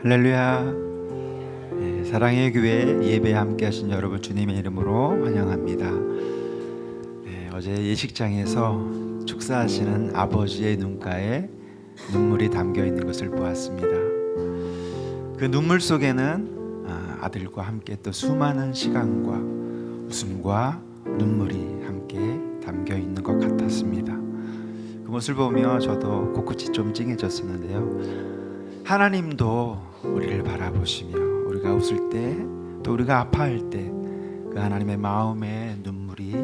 할렐루야. 사랑의 교회 예배에 함께 하신 여러분 주님의 이름으로 환영합니다. 어제 예식장에서 축사하시는 아버지의 눈가에 눈물이 담겨 있는 것을 보았습니다. 그 눈물 속에는 아들과 함께 또 수많은 시간과 웃음과 눈물이 함께 담겨 있는 것 같았습니다. 그 모습을 보며 저도 코끝이 좀 찡해졌었는데요. 하나님도 우리를 바라보시며 우리가 웃을 때 또 우리가 아파할 때 그 하나님의 마음에 눈물이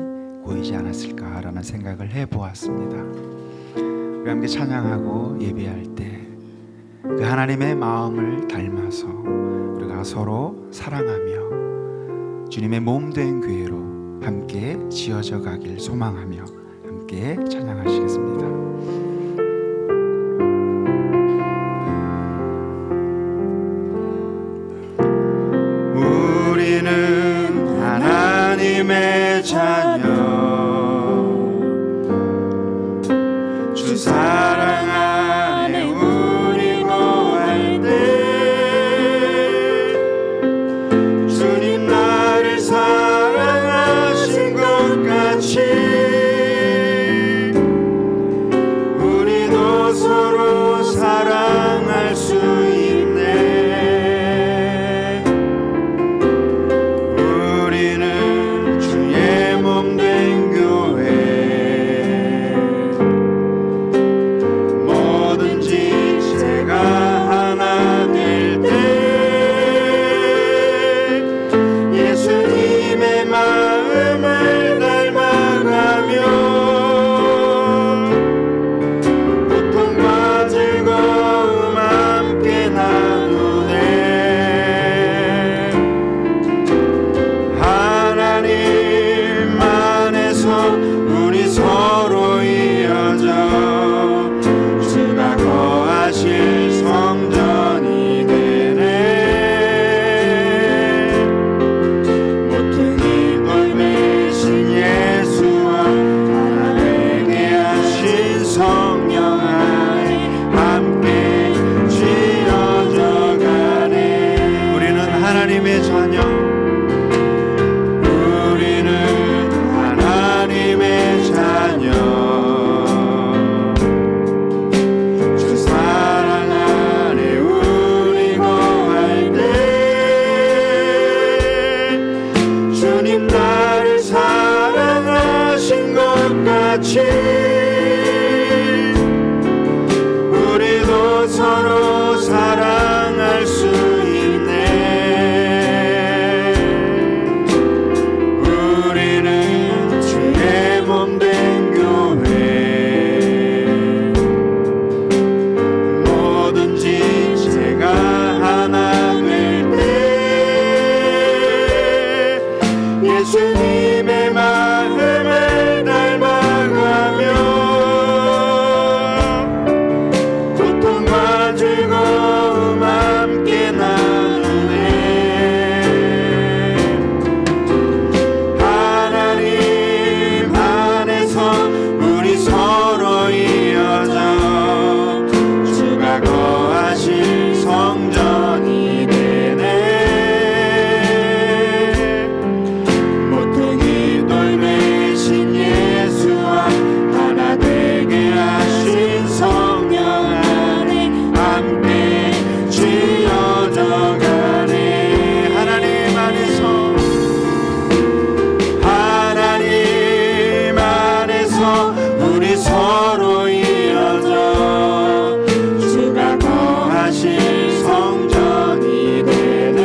고이지 않았을까라는 생각을 해보았습니다. 우리 함께 찬양하고 예배할 때 그 하나님의 마음을 닮아서 우리가 서로 사랑하며 주님의 몸된 교회로 함께 지어져 가길 소망하며 함께 찬양하시겠습니다. 우리는 하나님의 자녀, 주 사랑 안에 우리 거할 때 주님 나를 사랑하신 것 같이 우리도 서로 사랑할 수 있네. 우리도 서로 사랑할 수 있네. 우리는 주의 몸된 교회, 뭐든지 제가 하나 될 때 예수님의 마음을 닮아가며 즐거움 함께 나누네. 하나님 안에서 우리 서로 이어져 주가 거하실 성전이 되네. 모퉁이 돌 대신 예수와 하나 되게 하신 성령 함께 지어져 가네. 하나님 안에서 우리 서로 이어져 주가 거하실 성전이 되네.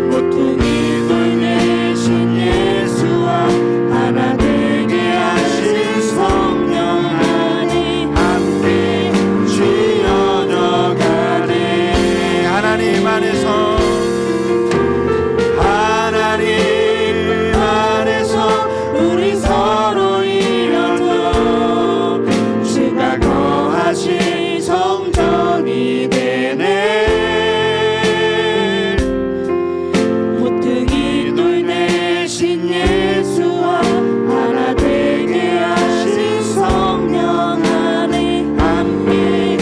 모퉁이 돌 대신 예수와 하나 되게 하신 성령 하나님 안에서 우리 서로 이어져 주가 거하실 성전이 되네. 모퉁이 돌 대신 예수와 하나 되게 하신 성령 안에 함께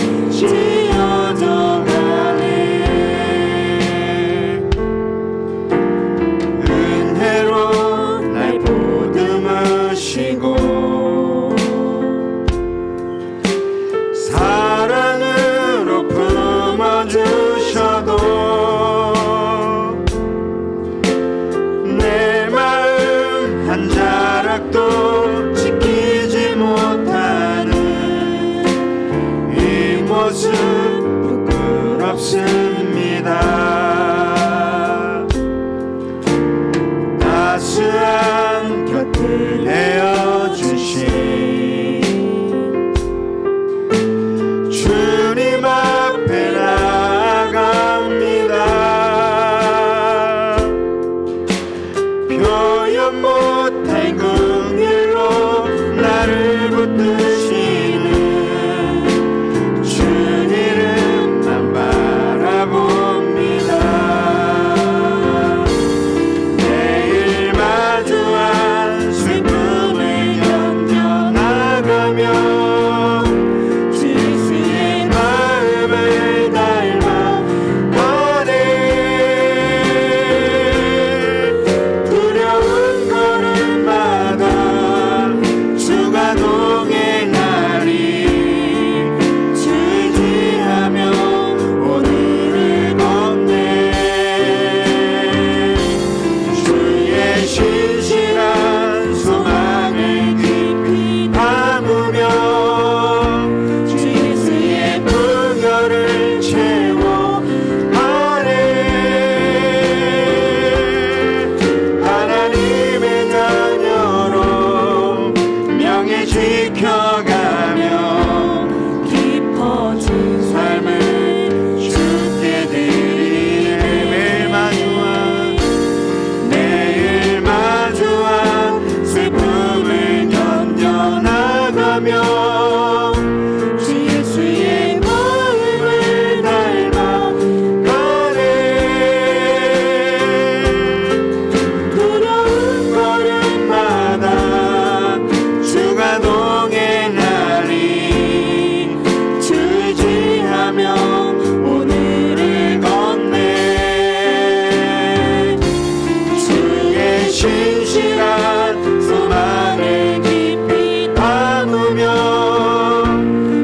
신실한 소망을 깊이 담으며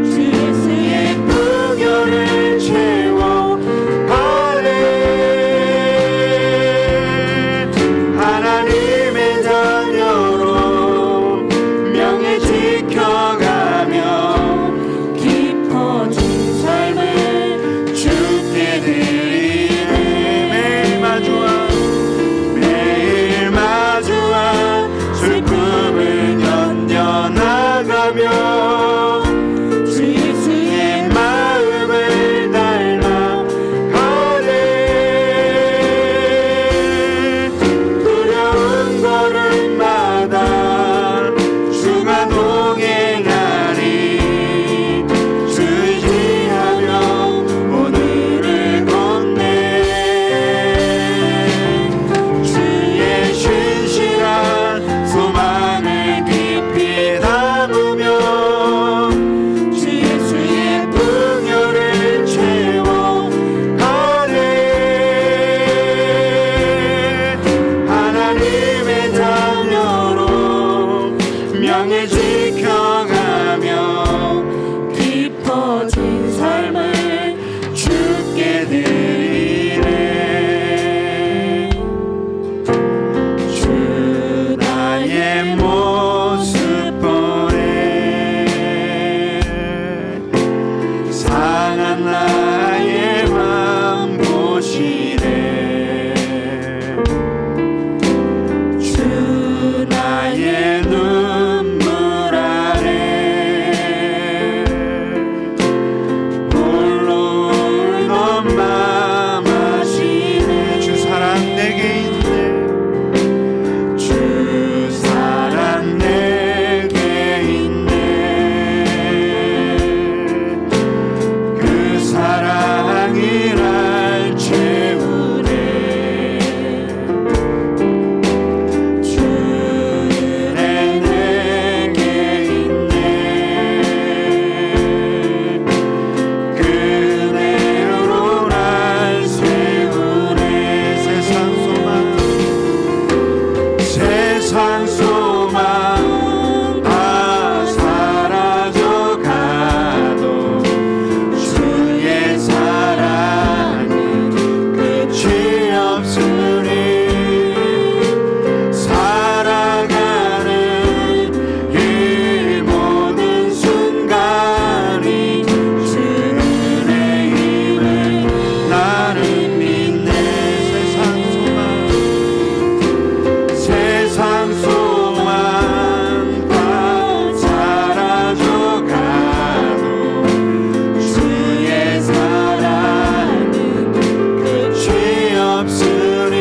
주 예수의 풍요를 채워가네. 하나님의 자녀로 명예 지켜가며 깊어진 삶을 주께 드리네. 매일 마주와 슬픔을 견뎌나가며 주 예수의 마음을 닮아가네. 두려운 걸음마다 주가 동행하리. 주 의지하며 오늘을 걷네. 주의 신실한 소망을 깊이 담으며 주 예수의 풍요를 채워가네. 하나님의 자녀로 명예 지켜가며 깊어진 삶을 주께 드리네. 주 나의 모습 보네. 상한 나의 맘 보시네. 주 나의 눈물 아래 홀로 울던 맘 아시네. 주 사랑 내게 있네. 주 사랑 내게 있네. 그 사랑이 날 채우네. 주내 내게 있네. 그대로 날 세우네. 세상 소망 다 사라져가도 주의 사랑은 끝이 없으니 살아가는 이 모든 순간이 주의 힘을 나는 믿네. 세상 소망 다 사라져가도 주의 사랑은 끝이 없으니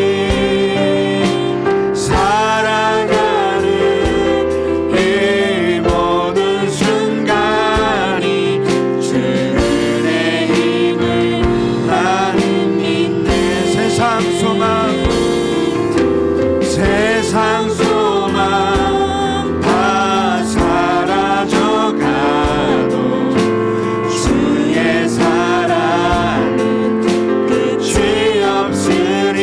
살아가는 이 모든 순간이 주의 힘을 나는 믿네. 세상 소망 다 사라져가도 주의 사랑은 끝이 없으니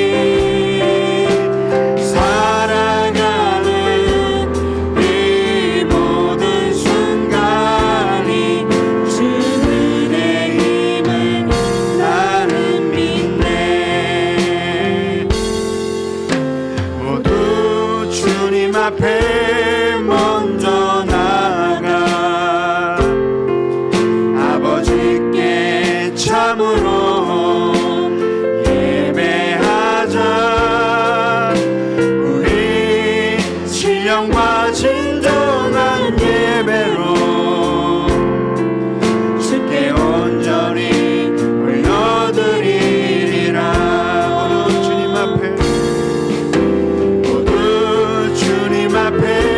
살아가는 이 모든 순간이 주의 힘을 나는 믿네. 모두 주님 앞에 먼저 나아가 아버지께 참으로 예배하자. 우리 신령과 진정한 예배로 주께 온전히 올려드리리라. 모두 주님 앞에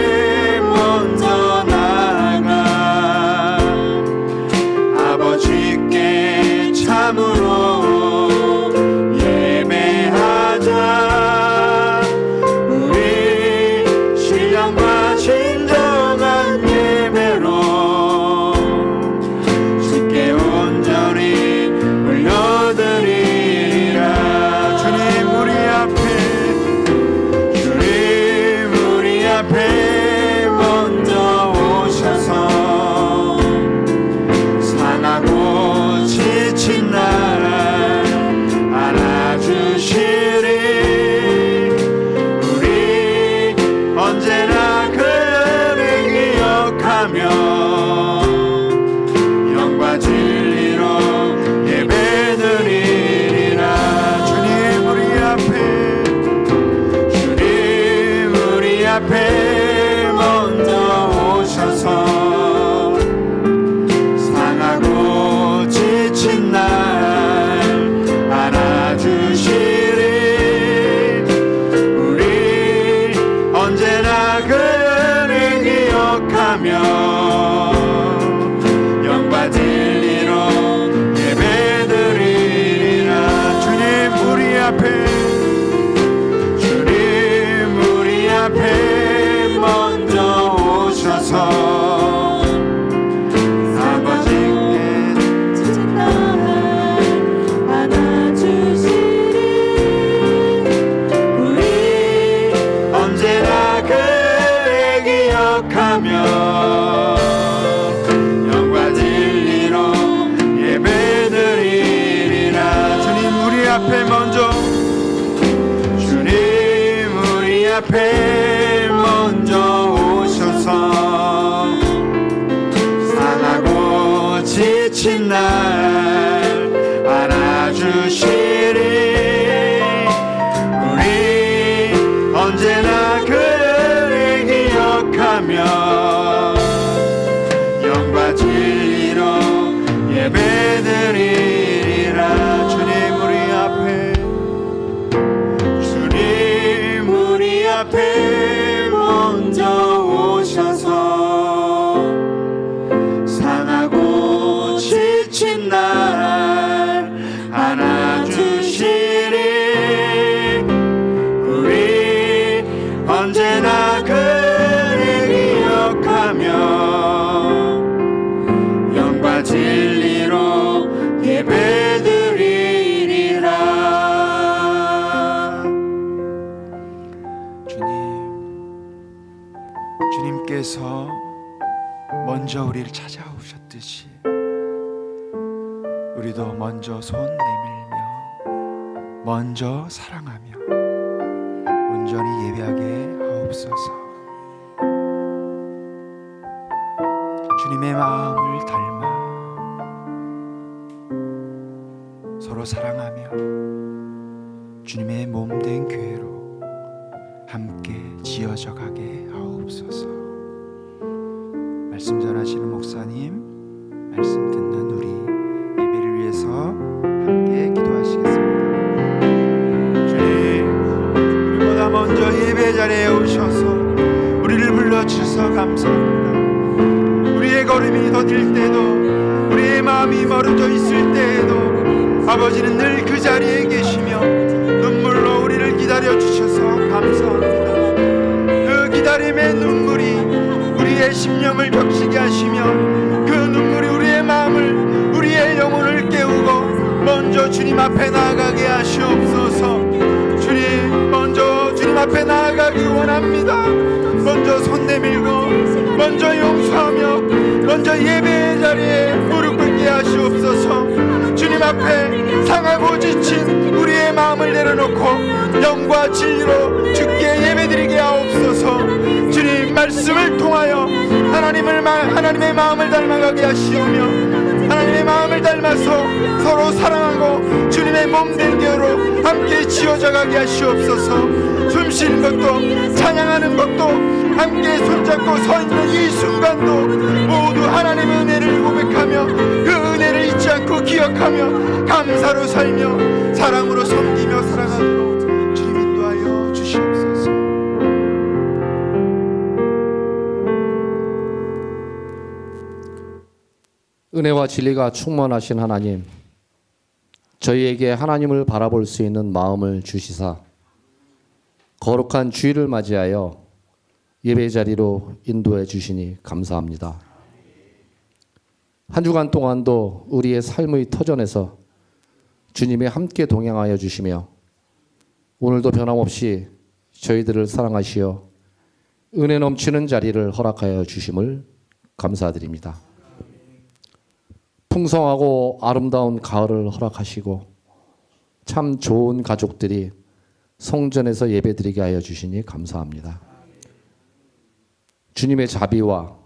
기억하며 영과 진리로 예배드리리라. 주님 우리 앞에 먼저 오셔서 상하고 지친 날 안아주시리. 우리 언제나 그를 기억하며 영과 진리로 예배드리리라. 주님 우리 앞에 먼저 오셔서 아버지께 지친 날 안아주시리. 우리 언제나 그를 기억하며 영과 진리로 예배드리리라. 주님 우리 앞에 먼저 먼저 오셔서 상하고 지친 날 안아주시리. 우리 언제나 그를 기억하며 영과 진리로 예배드리리라. 주님 우리 앞에 먼저 오셔서 상하고 지친 날 안아주시리. 우리 언제나 그를 기억하며 영과 진리로 예배드리리라. 주님께서 먼저 우리를 찾아오셨듯이 우리도 먼저 손 내밀며 먼저 사랑하며 온전히 예배하게 하옵소서. 주님의 마음을 닮아 서로 사랑하며 주님의 몸된 교회로 함께 지어져 가게 하옵소서. 말씀 전하시는 목사님, 말씀 듣는 우리 예배를 위해서 함께 기도하시겠습니다. 주님, 우리보다 먼저 예배 자리에 오셔서 우리를 불러주셔서 감사합니다. 우리의 걸음이 더딜 때도, 우리의 마음이 멀어져 있을 때에도 아버지는 늘 그 자리에 계시며 눈물로 우리를 기다려주셔서 감사합니다. 그 기다림의 눈물이 우리의 심령을 격시게 하시며 그 눈물이 우리의 마음을, 우리의 영혼을 깨우고 먼저 주님 앞에 나아가게 하시옵소서. 주님, 먼저 주님 앞에 나아가기 원합니다. 먼저 손 내밀고 먼저 용서하며 먼저 예배의 자리에 무릎 꿇게 하시옵소서. 주님 앞에 상하고 지친 우리의 마음을 내려놓고 영과 진리로 주께 예배드리게 하옵소서. 주님, 말씀을 통하여 하나님의 마음을 닮아가게 하시오며 하나님의 마음을 닮아서 서로 사랑하고 주님의 몸된 교회로 함께 지어져가게 하시옵소서. 숨 쉬는 것도 찬양하는 것도 함께 손잡고 서 있는 이 순간도 모두 하나님의 은혜를 고백하며 그 은혜를 잊지 않고 기억하며 감사로 살며 사랑으로 섬기며 살아가도록 주님 인도하여 주시옵소서. 은혜와 진리가 충만하신 하나님, 저희에게 하나님을 바라볼 수 있는 마음을 주시사 거룩한 주일을 맞이하여 예배 자리로 인도해 주시니 감사합니다. 한 주간 동안도 우리의 삶의 터전에서 주님이 함께 동행하여 주시며 오늘도 변함없이 저희들을 사랑하시어 은혜 넘치는 자리를 허락하여 주심을 감사드립니다. 풍성하고 아름다운 가을을 허락하시고 참 좋은 가족들이 성전에서 예배드리게 하여 주시니 감사합니다. 주님의 자비와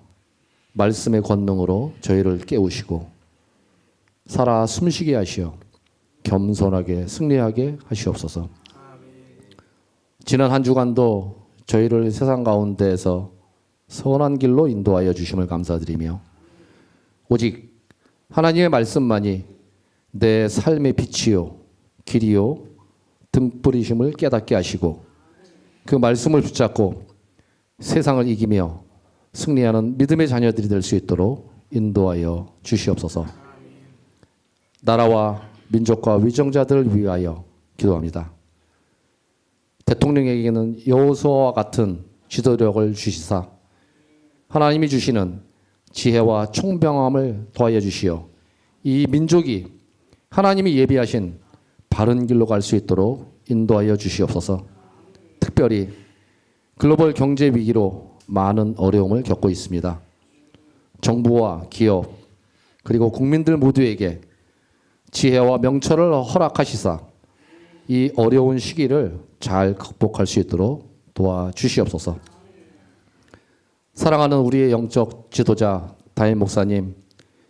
말씀의 권능으로 저희를 깨우시고 살아 숨쉬게 하시어 겸손하게 승리하게 하시옵소서. 지난 한 주간도 저희를 세상 가운데에서 선한 길로 인도하여 주심을 감사드리며 오직 하나님의 말씀만이 내 삶의 빛이요 길이요 등불이심을 깨닫게 하시고 그 말씀을 붙잡고 세상을 이기며 승리하는 믿음의 자녀들이 될 수 있도록 인도하여 주시옵소서. 나라와 민족과 위정자들을 위하여 기도합니다. 대통령에게는 여호수아와 같은 지도력을 주시사 하나님이 주시는 지혜와 총명함을 더하여 주시어 이 민족이 하나님이 예비하신 바른 길로 갈 수 있도록 인도하여 주시옵소서. 특별히 글로벌 경제 위기로 많은 어려움을 겪고 있습니다. 정부와 기업 그리고 국민들 모두에게 지혜와 명철을 허락하시사 이 어려운 시기를 잘 극복할 수 있도록 도와주시옵소서. 사랑하는 우리의 영적 지도자 다임 목사님,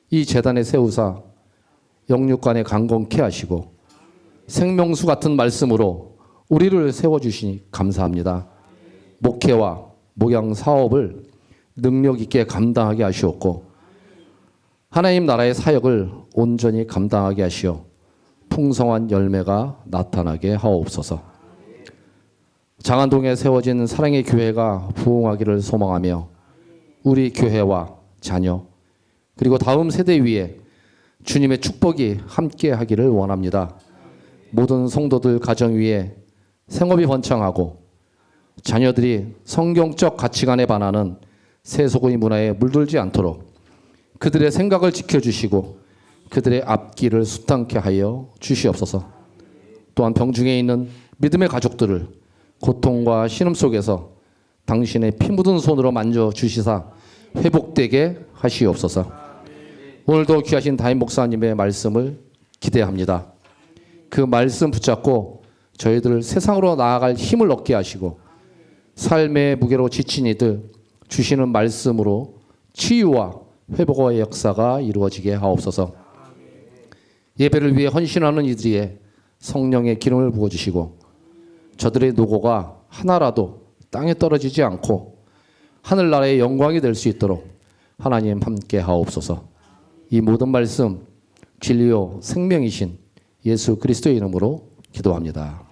이 재단에 세우사 영육간에 강건케 하시고 생명수 같은 말씀으로 우리를 세워주시니 감사합니다. 목회와 목양 사업을 능력 있게 감당하게 하시옵고 하나님 나라의 사역을 온전히 감당하게 하시어 풍성한 열매가 나타나게 하옵소서. 장안동에 세워진 사랑의 교회가 부흥하기를 소망하며 우리 교회와 자녀 그리고 다음 세대 위에 주님의 축복이 함께 하기를 원합니다. 모든 성도들 가정 위에 생업이 번창하고 자녀들이 성경적 가치관에 반하는 세속의 문화에 물들지 않도록 그들의 생각을 지켜주시고 그들의 앞길을 숱하게 하여 주시옵소서. 또한 병중에 있는 믿음의 가족들을 고통과 신음 속에서 당신의 피 묻은 손으로 만져주시사 회복되게 하시옵소서. 오늘도 귀하신 다임 목사님의 말씀을 기대합니다. 그 말씀 붙잡고 저희들을 세상으로 나아갈 힘을 얻게 하시고 삶의 무게로 지친 이들 주시는 말씀으로 치유와 회복의 역사가 이루어지게 하옵소서. 예배를 위해 헌신하는 이들의 성령의 기름을 부어주시고 저들의 노고가 하나라도 땅에 떨어지지 않고 하늘나라의 영광이 될 수 있도록 하나님 함께 하옵소서. 이 모든 말씀 진리요 생명이신 예수 그리스도의 이름으로 기도합니다.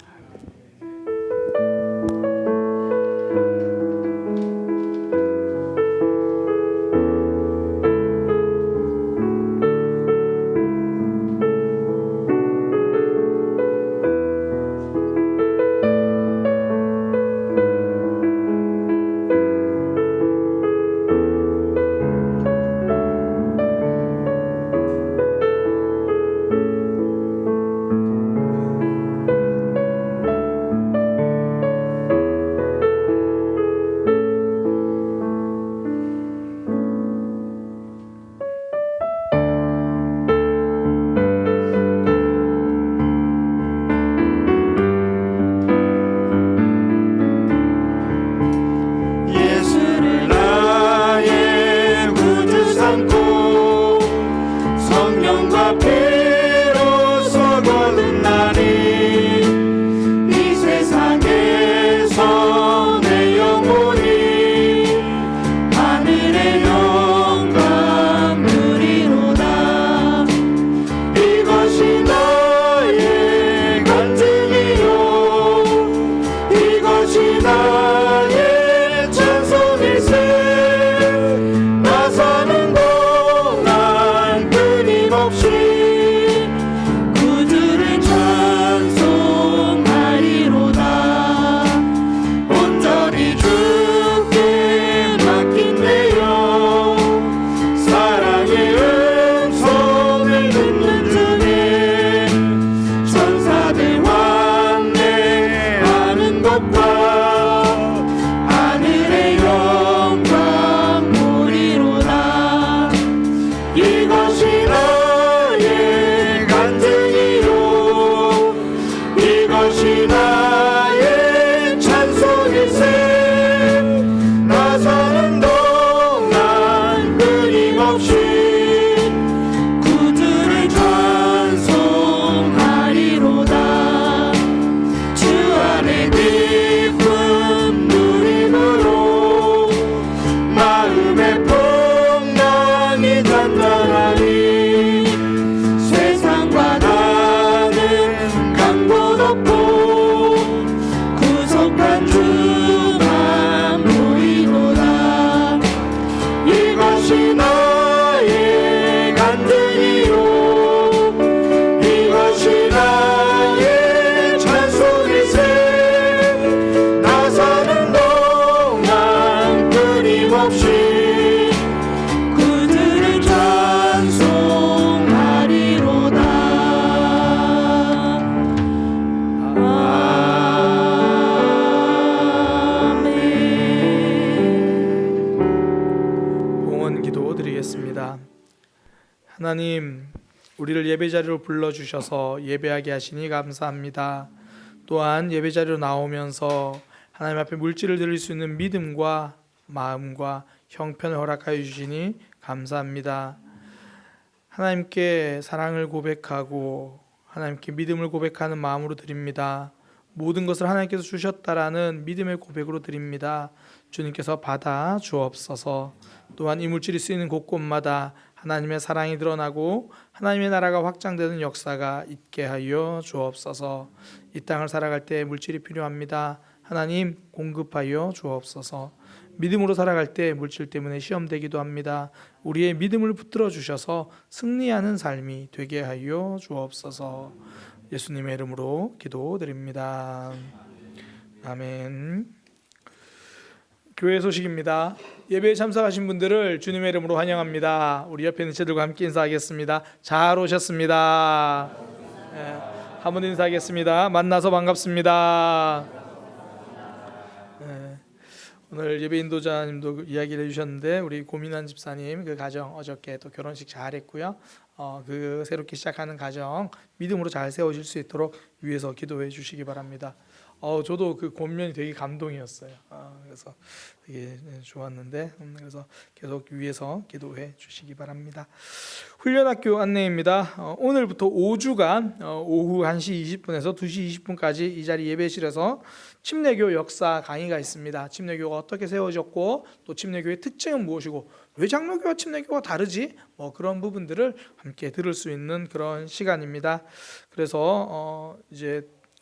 하나님, 우리를 예배 자리로 불러주셔서 예배하게 하시니 감사합니다. 또한 예배 자리로 나오면서 하나님 앞에 물질을 드릴 수 있는 믿음과 마음과 형편을 허락하여 주시니 감사합니다. 하나님께 사랑을 고백하고 하나님께 믿음을 고백하는 마음으로 드립니다. 모든 것을 하나님께서 주셨다라는 믿음의 고백으로 드립니다. 주님께서 받아 주옵소서. 또한 이 물질이 쓰이는 곳곳마다 하나님의 사랑이 드러나고 하나님의 나라가 확장되는 역사가 있게 하여 주옵소서. 이 땅을 살아갈 때 물질이 필요합니다. 하나님 공급하여 주옵소서. 믿음으로 살아갈 때 물질 때문에 시험되기도 합니다. 우리의 믿음을 붙들어 주셔서 승리하는 삶이 되게 하여 주옵소서. 예수님의 이름으로 기도드립니다. 아멘. 교회 소식입니다. 예배에 참석하신 분들을 주님의 이름으로 환영합니다. 우리 옆에 있는 제들과 함께 인사하겠습니다. 잘 오셨습니다. 한번 인사하겠습니다. 만나서 반갑습니다. 오늘 예배 인도자님도 이야기를 해주셨는데 우리 고민환 집사님 그 가정 어저께 또 결혼식 잘했고요. 그 새롭게 시작하는 가정 믿음으로 잘 세워질 수 있도록 위에서 기도해 주시기 바랍니다. 저도 그 권면이 되게 감동이었어요. 그래서 되게 좋았는데 그래서 계속 위에서 기도해 주시기 바랍니다. 훈련학교 안내입니다. 오늘부터 5주간 오후 1시 20분에서 2시 20분까지 이 자리 예배실에서 침례교 역사 강의가 있습니다. 침례교가 어떻게 세워졌고 또 침례교의 특징은 무엇이고 왜 장로교와 침례교가 다르지? 그런 부분들을 함께 들을 수 있는 그런 시간입니다. 그래서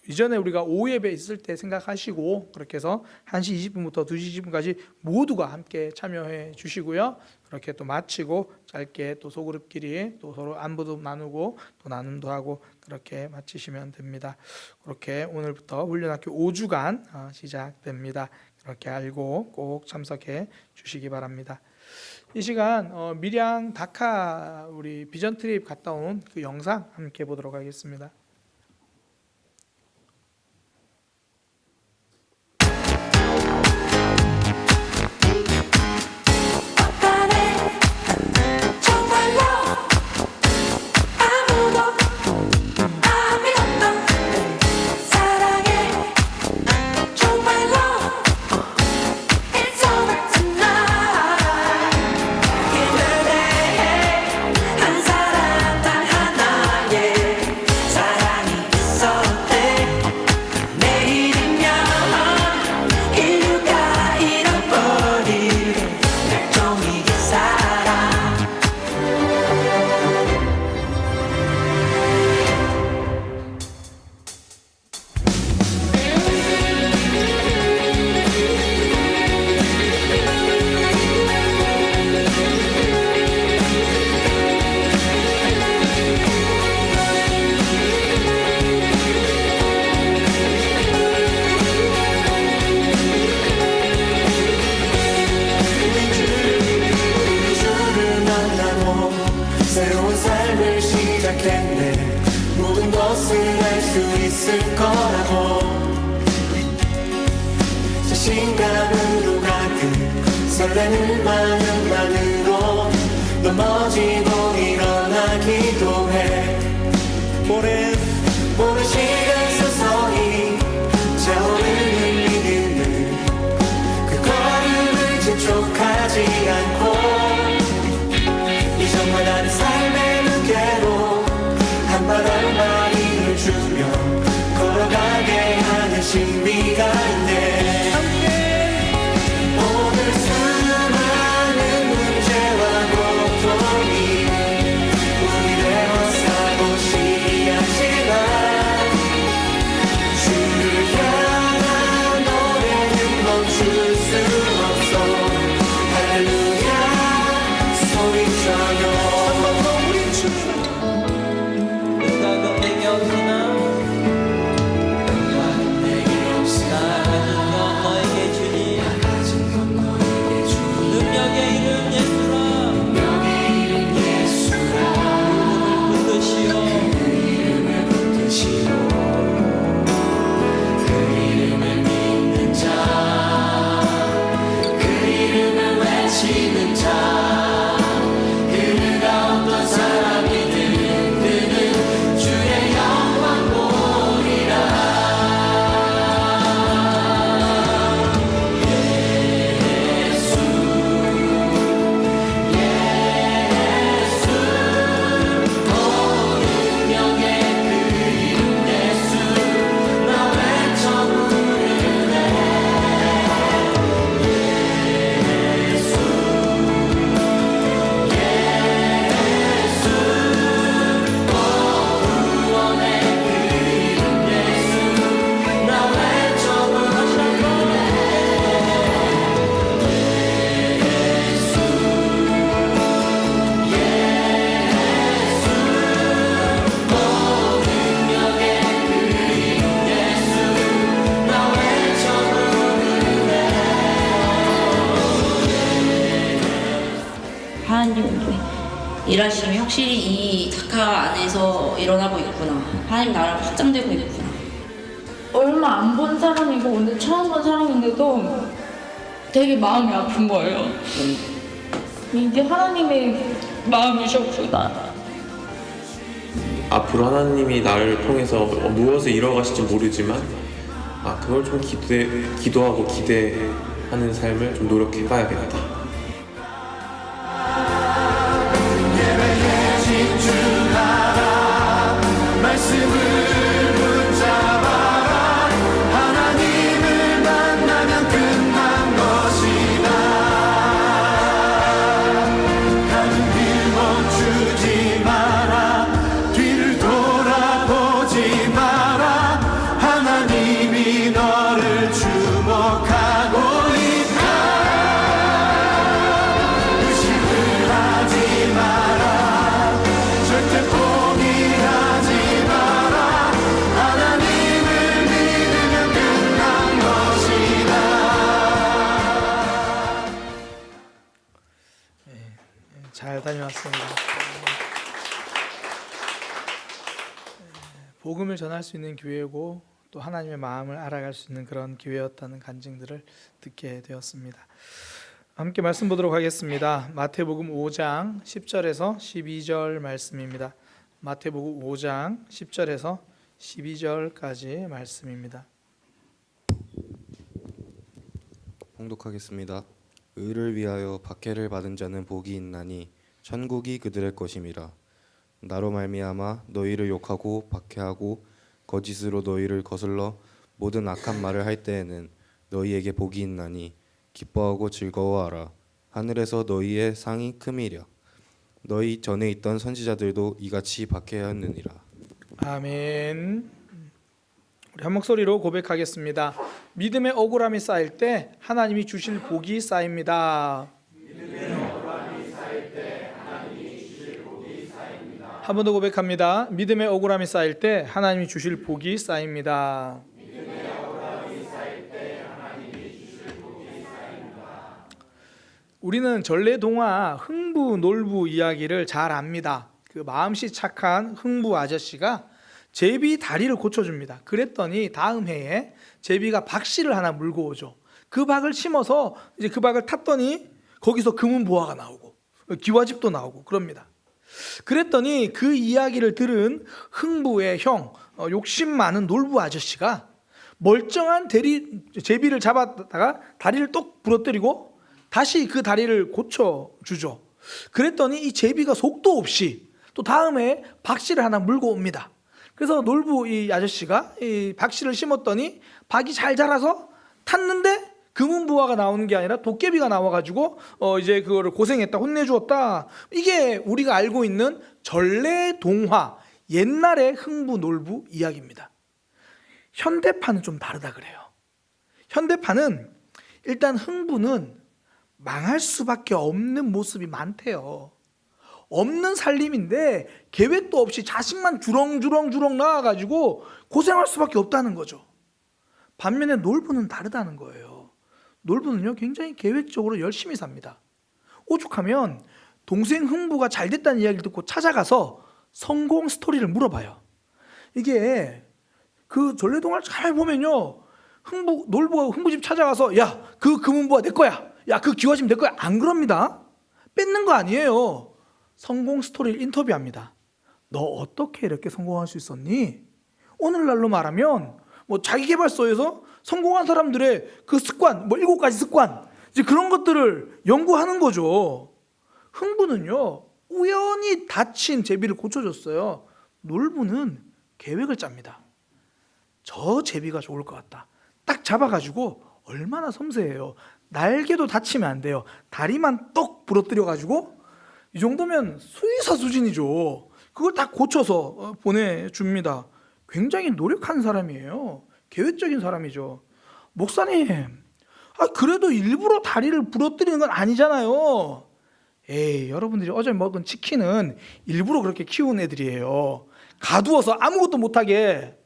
이전에 우리가 오후 예배 있을 때 생각하시고 그렇게 해서 1시 20분부터 2시 20분까지 모두가 함께 참여해 주시고요. 그렇게 또 마치고 짧게 또 소그룹끼리 또 서로 안부도 나누고 또 나눔도 하고 그렇게 마치시면 됩니다. 그렇게 오늘부터 훈련학교 5주간 시작됩니다. 그렇게 알고 꼭 참석해 주시기 바랍니다. 이 시간 밀양 다카 우리 비전 트립 갔다 온 그 영상 함께 보도록 하겠습니다. 자신감으로 가득 설레는 마음만으로 넘어지고 일어나기도 해. 오랜 시간 서서히 차오르는 믿음을 그 걸음을 재촉하지 않고 이전과 다른 삶의 무게로 한 바람 마음을 주며 걸어가게 하는 신비가 있네. 오늘 수많은 문제와 고통이 우리를 애워싸고 시리하지만 주를 향한 노래는 멈출 수 없어. 할렐루야 소리쳐요. 우리 주를 누가 건네게 없으나 그 이름을 믿는 자 일하심이 확실히 이 자카 안에서 일어나고 있구나. 하나님 나라가 확장되고 있구나. 얼마 안 본 사람이고 오늘 처음 본 사람인데도 되게 마음이 아픈 거예요. 이게 하나님의 마음이셨구나. 앞으로 하나님이 나를 통해서 무엇을 이뤄가실지 모르지만 그걸 좀 기도하고 기대하는 삶을 좀 노력해봐야겠다. 잘 다녀왔습니다. 복음을 전할 수 있는 교회고 또 하나님의 마음을 알아갈 수 있는 그런 교회였다는 간증들을 듣게 되었습니다. 함께 말씀 보도록 하겠습니다. 마태복음 5장 10절에서 12절 말씀입니다. 마태복음 5장 10절에서 12절까지 말씀입니다. 봉독하겠습니다. 의를 위하여 박해를 받은 자는 복이 있나니 천국이 그들의 것임이라. 나로 말미암아 너희를 욕하고 박해하고 거짓으로 너희를 거슬러 모든 악한 말을 할 때에는 너희에게 복이 있나니 기뻐하고 즐거워하라. 하늘에서 너희의 상이 큼이랴. 너희 전에 있던 선지자들도 이같이 박해하였느니라. 아멘. 우리 한 목소리로 고백하겠습니다. 믿음의 억울함이 쌓일 때 하나님이 주실 복이 쌓입니다. 한 번 더 고백합니다. 믿음의 억울함이 쌓일 때 하나님이 주실 복이 쌓입니다. 우리는 전래동화 흥부 놀부 이야기를 잘 압니다. 그 마음씨 착한 흥부 아저씨가 제비 다리를 고쳐줍니다. 그랬더니 다음 해에 제비가 박씨를 하나 물고 오죠. 그 박을 심어서 이제 그 박을 탔더니 거기서 금은보화가 나오고 기와집도 나오고 그럽니다. 그랬더니 그 이야기를 들은 흥부의 형, 욕심 많은 놀부 아저씨가 멀쩡한 제비를 잡았다가 다리를 똑 부러뜨리고 다시 그 다리를 고쳐주죠. 그랬더니 이 제비가 속도 없이 또 다음에 박씨를 하나 물고 옵니다. 그래서 놀부 이 아저씨가 이 박씨를 심었더니 박이 잘 자라서 탔는데 금은보화가 나오는 게 아니라 도깨비가 나와가지고 이제 그거를 고생했다, 혼내주었다. 이게 우리가 알고 있는 전래동화, 옛날의 흥부 놀부 이야기입니다. 현대판은 좀 다르다 그래요. 현대판은 일단 흥부는 망할 수밖에 없는 모습이 많대요. 없는 살림인데 계획도 없이 자식만 주렁주렁 낳아가지고 고생할 수밖에 없다는 거죠. 반면에 놀부는 다르다는 거예요. 놀부는요 굉장히 계획적으로 열심히 삽니다. 오죽하면 동생 흥부가 잘 됐다는 이야기를 듣고 찾아가서 성공 스토리를 물어봐요. 이게 그 전래동화를 잘 보면요 놀부가 흥부집 찾아가서 야 그 금은보화 내 거야, 야 그 기와집 내 거야, 안 그럽니다. 뺏는 거 아니에요. 성공 스토리를 인터뷰합니다. 너 어떻게 이렇게 성공할 수 있었니? 오늘날로 말하면 뭐 자기계발서에서 성공한 사람들의 그 습관, 뭐 7가지 습관, 이제 그런 것들을 연구하는 거죠. 흥부는요 우연히 다친 제비를 고쳐줬어요. 놀부는 계획을 짭니다. 저 제비가 좋을 것 같다. 딱 잡아가지고 얼마나 섬세해요. 날개도 다치면 안 돼요. 다리만 똑 부러뜨려가지고 이 정도면 수의사 수준이죠. 그걸 다 고쳐서 보내줍니다. 굉장히 노력하는 사람이에요. 계획적인 사람이죠. 목사님, 그래도 일부러 다리를 부러뜨리는 건 아니잖아요. 에이, 여러분들이 어제 먹은 치킨은 일부러 그렇게 키운 애들이에요. 가두어서 아무것도 못하게.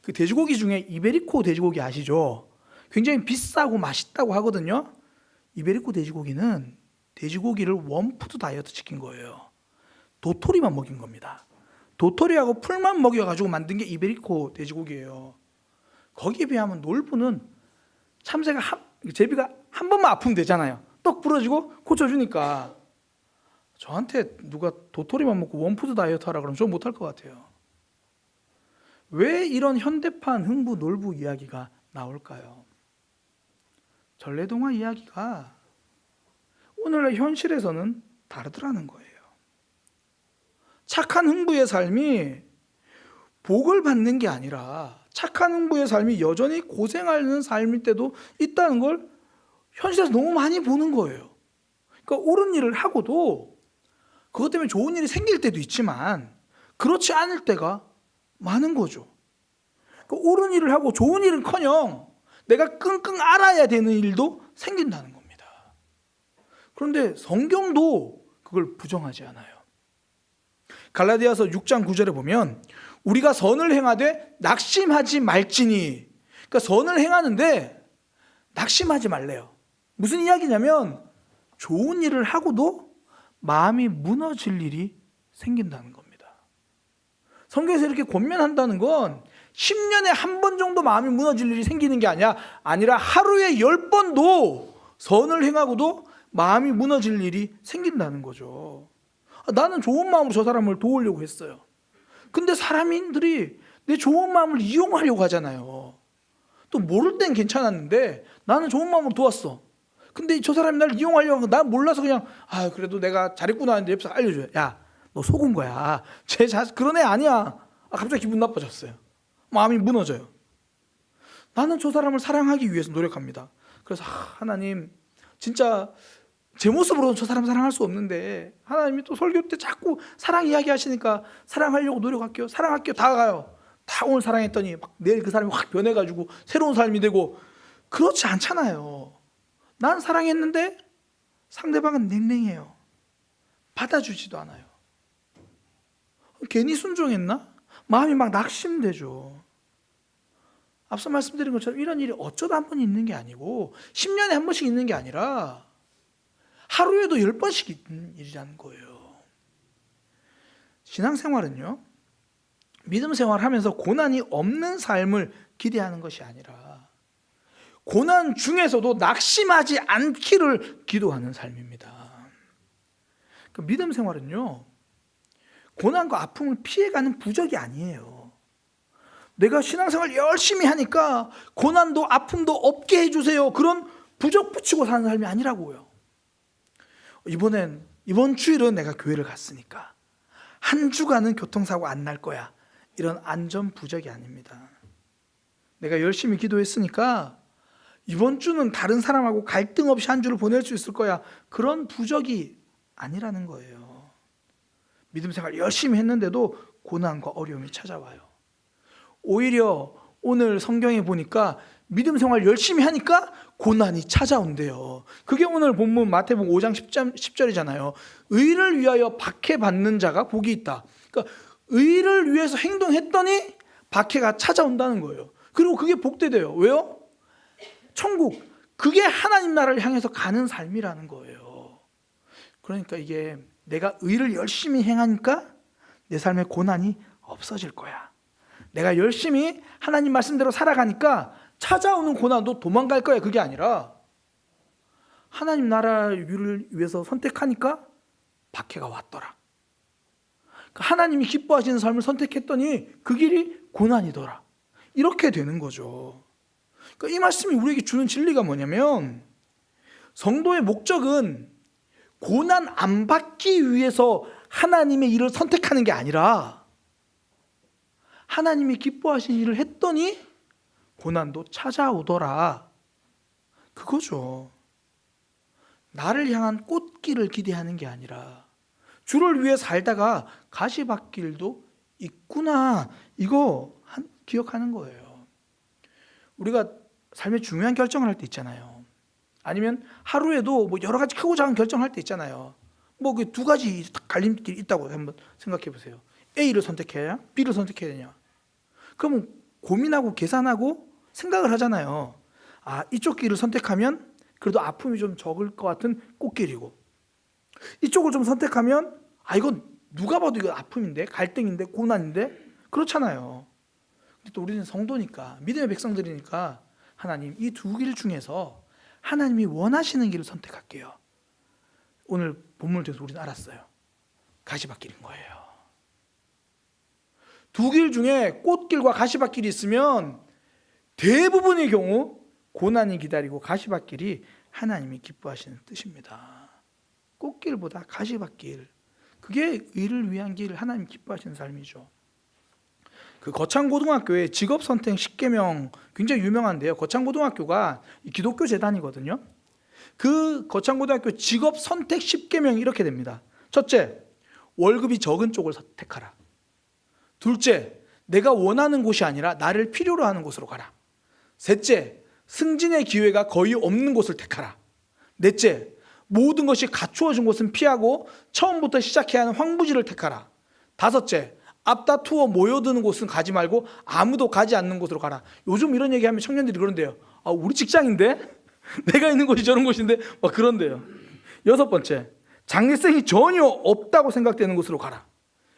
그 돼지고기 중에 이베리코 돼지고기 아시죠? 굉장히 비싸고 맛있다고 하거든요. 이베리코 돼지고기는 돼지고기를 원푸드 다이어트 시킨 거예요. 도토리만 먹인 겁니다. 도토리하고 풀만 먹여가지고 만든 게 이베리코 돼지고기예요. 거기에 비하면 놀부는 참새가 제비가 한 번만 아프면 되잖아요. 떡 부러지고 고쳐주니까. 저한테 누가 도토리만 먹고 원푸드 다이어트 하라 그러면 저 못할 것 같아요. 왜 이런 현대판 흥부 놀부 이야기가 나올까요? 전래동화 이야기가 오늘날 현실에서는 다르더라는 거예요. 착한 흥부의 삶이 복을 받는 게 아니라 착한 흥부의 삶이 여전히 고생하는 삶일 때도 있다는 걸 현실에서 너무 많이 보는 거예요. 그러니까 옳은 일을 하고도 그것 때문에 좋은 일이 생길 때도 있지만 그렇지 않을 때가 많은 거죠. 그러니까 옳은 일을 하고 좋은 일은커녕 내가 끙끙 앓아야 되는 일도 생긴다는 겁니다. 그런데 성경도 그걸 부정하지 않아요. 갈라디아서 6장 9절에 보면 우리가 선을 행하되 낙심하지 말지니, 그러니까 선을 행하는데 낙심하지 말래요. 무슨 이야기냐면 좋은 일을 하고도 마음이 무너질 일이 생긴다는 겁니다. 성경에서 이렇게 권면한다는 건 10년에 한 번 정도 마음이 무너질 일이 생기는 게 아니라 하루에 10번도 선을 행하고도 마음이 무너질 일이 생긴다는 거죠. 나는 좋은 마음으로 저 사람을 도우려고 했어요. 근데 사람들이 내 좋은 마음을 이용하려고 하잖아요. 또 모를 땐 괜찮았는데 나는 좋은 마음으로 도왔어. 근데 저 사람이 나를 이용하려고 하는 거 난 몰라서 그냥 그래도 내가 잘했구나 하는데 옆에서 알려줘요. 야, 너 속은 거야. 그런 애 아니야. 갑자기 기분 나빠졌어요. 마음이 무너져요. 나는 저 사람을 사랑하기 위해서 노력합니다. 그래서 하나님 진짜 제 모습으로는 저 사람 사랑할 수 없는데 하나님이 또 설교 때 자꾸 사랑 이야기 하시니까 사랑하려고 노력할게요. 사랑할게요. 다가가요. 다 오늘 사랑했더니 막 내일 그 사람이 확 변해가지고 새로운 삶이 되고 그렇지 않잖아요. 난 사랑했는데 상대방은 냉랭해요. 받아주지도 않아요. 괜히 순종했나? 마음이 막 낙심되죠. 앞서 말씀드린 것처럼 이런 일이 어쩌다 한 번 있는 게 아니고 10년에 한 번씩 있는 게 아니라 하루에도 10번씩 있는 일이라는 거예요. 신앙생활은요, 믿음 생활하면서 고난이 없는 삶을 기대하는 것이 아니라 고난 중에서도 낙심하지 않기를 기도하는 삶입니다. 그러니까 믿음 생활은요, 고난과 아픔을 피해가는 부적이 아니에요. 내가 신앙생활 열심히 하니까 고난도 아픔도 없게 해주세요. 그런 부적 붙이고 사는 삶이 아니라고요. 이번 주일은 내가 교회를 갔으니까 한 주간은 교통사고 안 날 거야. 이런 안전 부적이 아닙니다. 내가 열심히 기도했으니까 이번 주는 다른 사람하고 갈등 없이 한 주를 보낼 수 있을 거야. 그런 부적이 아니라는 거예요. 믿음 생활 열심히 했는데도 고난과 어려움이 찾아와요. 오히려 오늘 성경에 보니까 믿음 생활 열심히 하니까 고난이 찾아온대요. 그게 오늘 본문 마태복음 5장 10절이잖아요. 의를 위하여 박해받는 자가 복이 있다. 그러니까 의를 위해서 행동했더니 박해가 찾아온다는 거예요. 그리고 그게 복되대요. 왜요? 천국, 그게 하나님 나라를 향해서 가는 삶이라는 거예요. 그러니까 이게 내가 의를 열심히 행하니까 내 삶에 고난이 없어질 거야. 내가 열심히 하나님 말씀대로 살아가니까 찾아오는 고난도 도망갈 거야. 그게 아니라 하나님 나라를 위해서 선택하니까 박해가 왔더라. 하나님이 기뻐하시는 삶을 선택했더니 그 길이 고난이더라. 이렇게 되는 거죠. 그러니까 이 말씀이 우리에게 주는 진리가 뭐냐면 성도의 목적은 고난 안 받기 위해서 하나님의 일을 선택하는 게 아니라 하나님이 기뻐하신 일을 했더니 고난도 찾아오더라. 그거죠. 나를 향한 꽃길을 기대하는 게 아니라 주를 위해 살다가 가시밭길도 있구나. 이거 기억하는 거예요. 우리가 삶의 중요한 결정을 할 때 있잖아요. 아니면 하루에도 뭐 여러 가지 크고 작은 결정을 할 때 있잖아요. 뭐 그 두 가지 갈림길이 있다고 한번 생각해 보세요. A를 선택해야 B를 선택해야 되냐. 그러면 고민하고 계산하고 생각을 하잖아요. 이쪽 길을 선택하면 그래도 아픔이 좀 적을 것 같은 꽃길이고 이쪽을 좀 선택하면 이건 누가 봐도 이거 아픔인데, 갈등인데, 고난인데, 그렇잖아요. 근데 또 우리는 성도니까, 믿음의 백성들이니까 하나님 이 두 길 중에서 하나님이 원하시는 길을 선택할게요. 오늘 본문을 통해서 우리는 알았어요. 가시밭길인 거예요. 두 길 중에 꽃길과 가시밭길이 있으면 대부분의 경우 고난이 기다리고 가시밭길이 하나님이 기뻐하시는 뜻입니다. 꽃길보다 가시밭길, 그게 의를 위한 길, 하나님 기뻐하시는 삶이죠. 그 거창고등학교의 직업선택 10계명 굉장히 유명한데요. 거창고등학교가 기독교 재단이거든요. 그 거창고등학교 직업선택 10계명이 이렇게 됩니다. 첫째, 월급이 적은 쪽을 선택하라. 둘째, 내가 원하는 곳이 아니라 나를 필요로 하는 곳으로 가라. 셋째, 승진의 기회가 거의 없는 곳을 택하라. 넷째, 모든 것이 갖추어진 곳은 피하고 처음부터 시작해야 하는 황무지를 택하라. 다섯째, 앞다투어 모여드는 곳은 가지 말고 아무도 가지 않는 곳으로 가라. 요즘 이런 얘기하면 청년들이 그런데요. 아, 우리 직장인데? 내가 있는 곳이 저런 곳인데? 막 그런데요. 여섯 번째, 장래성이 전혀 없다고 생각되는 곳으로 가라.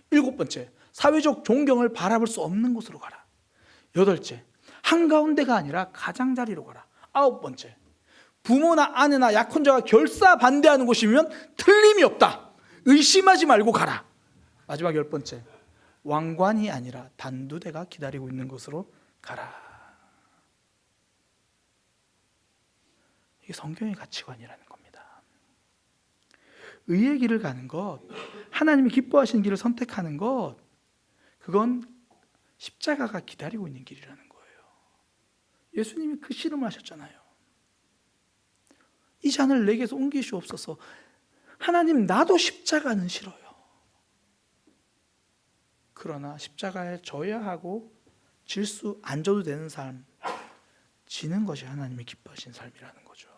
일곱 번째, 사회적 존경을 바라볼 수 없는 곳으로 가라. 여덟째, 한가운데가 아니라 가장자리로 가라. 아홉 번째, 부모나 아내나 약혼자가 결사 반대하는 곳이면 틀림이 없다. 의심하지 말고 가라. 마지막 열 번째, 왕관이 아니라 단두대가 기다리고 있는 곳으로 가라. 이게 성경의 가치관이라는 겁니다. 의의 길을 가는 것, 하나님이 기뻐하시는 길을 선택하는 것, 그건 십자가가 기다리고 있는 길이라는 거예요. 예수님이 그 씨름을 하셨잖아요. 이 잔을 내게서 옮기시옵소서. 하나님, 나도 십자가는 싫어요. 그러나 십자가에 져야 하고 질수 안 져도 되는 삶, 지는 것이 하나님이 기뻐하시는 삶이라는 거죠.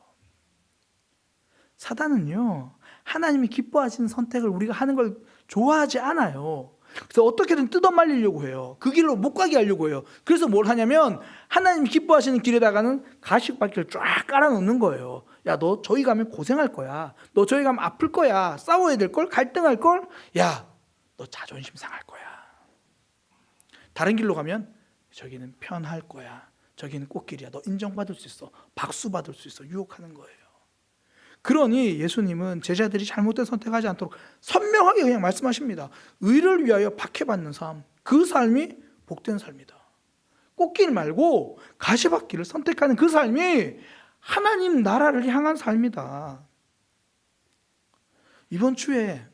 사단은요, 하나님이 기뻐하시는 선택을 우리가 하는 걸 좋아하지 않아요. 그래서 어떻게든 뜯어말리려고 해요. 그 길로 못 가게 하려고 해요. 그래서 뭘 하냐면 하나님이 기뻐하시는 길에다가는 가시밭길을 쫙 깔아놓는 거예요. 야, 너 저기 가면 고생할 거야. 너 저기 가면 아플 거야. 싸워야 될 걸, 갈등할 걸. 야, 너 자존심 상할 거야. 다른 길로 가면 저기는 편할 거야. 저기는 꽃길이야. 너 인정받을 수 있어. 박수 받을 수 있어. 유혹하는 거예요. 그러니 예수님은 제자들이 잘못된 선택하지 않도록 선명하게 그냥 말씀하십니다. 의를 위하여 박해받는 삶, 그 삶이 복된 삶이다. 꽃길 말고 가시밭길을 선택하는 그 삶이 하나님 나라를 향한 삶이다. 이번 주에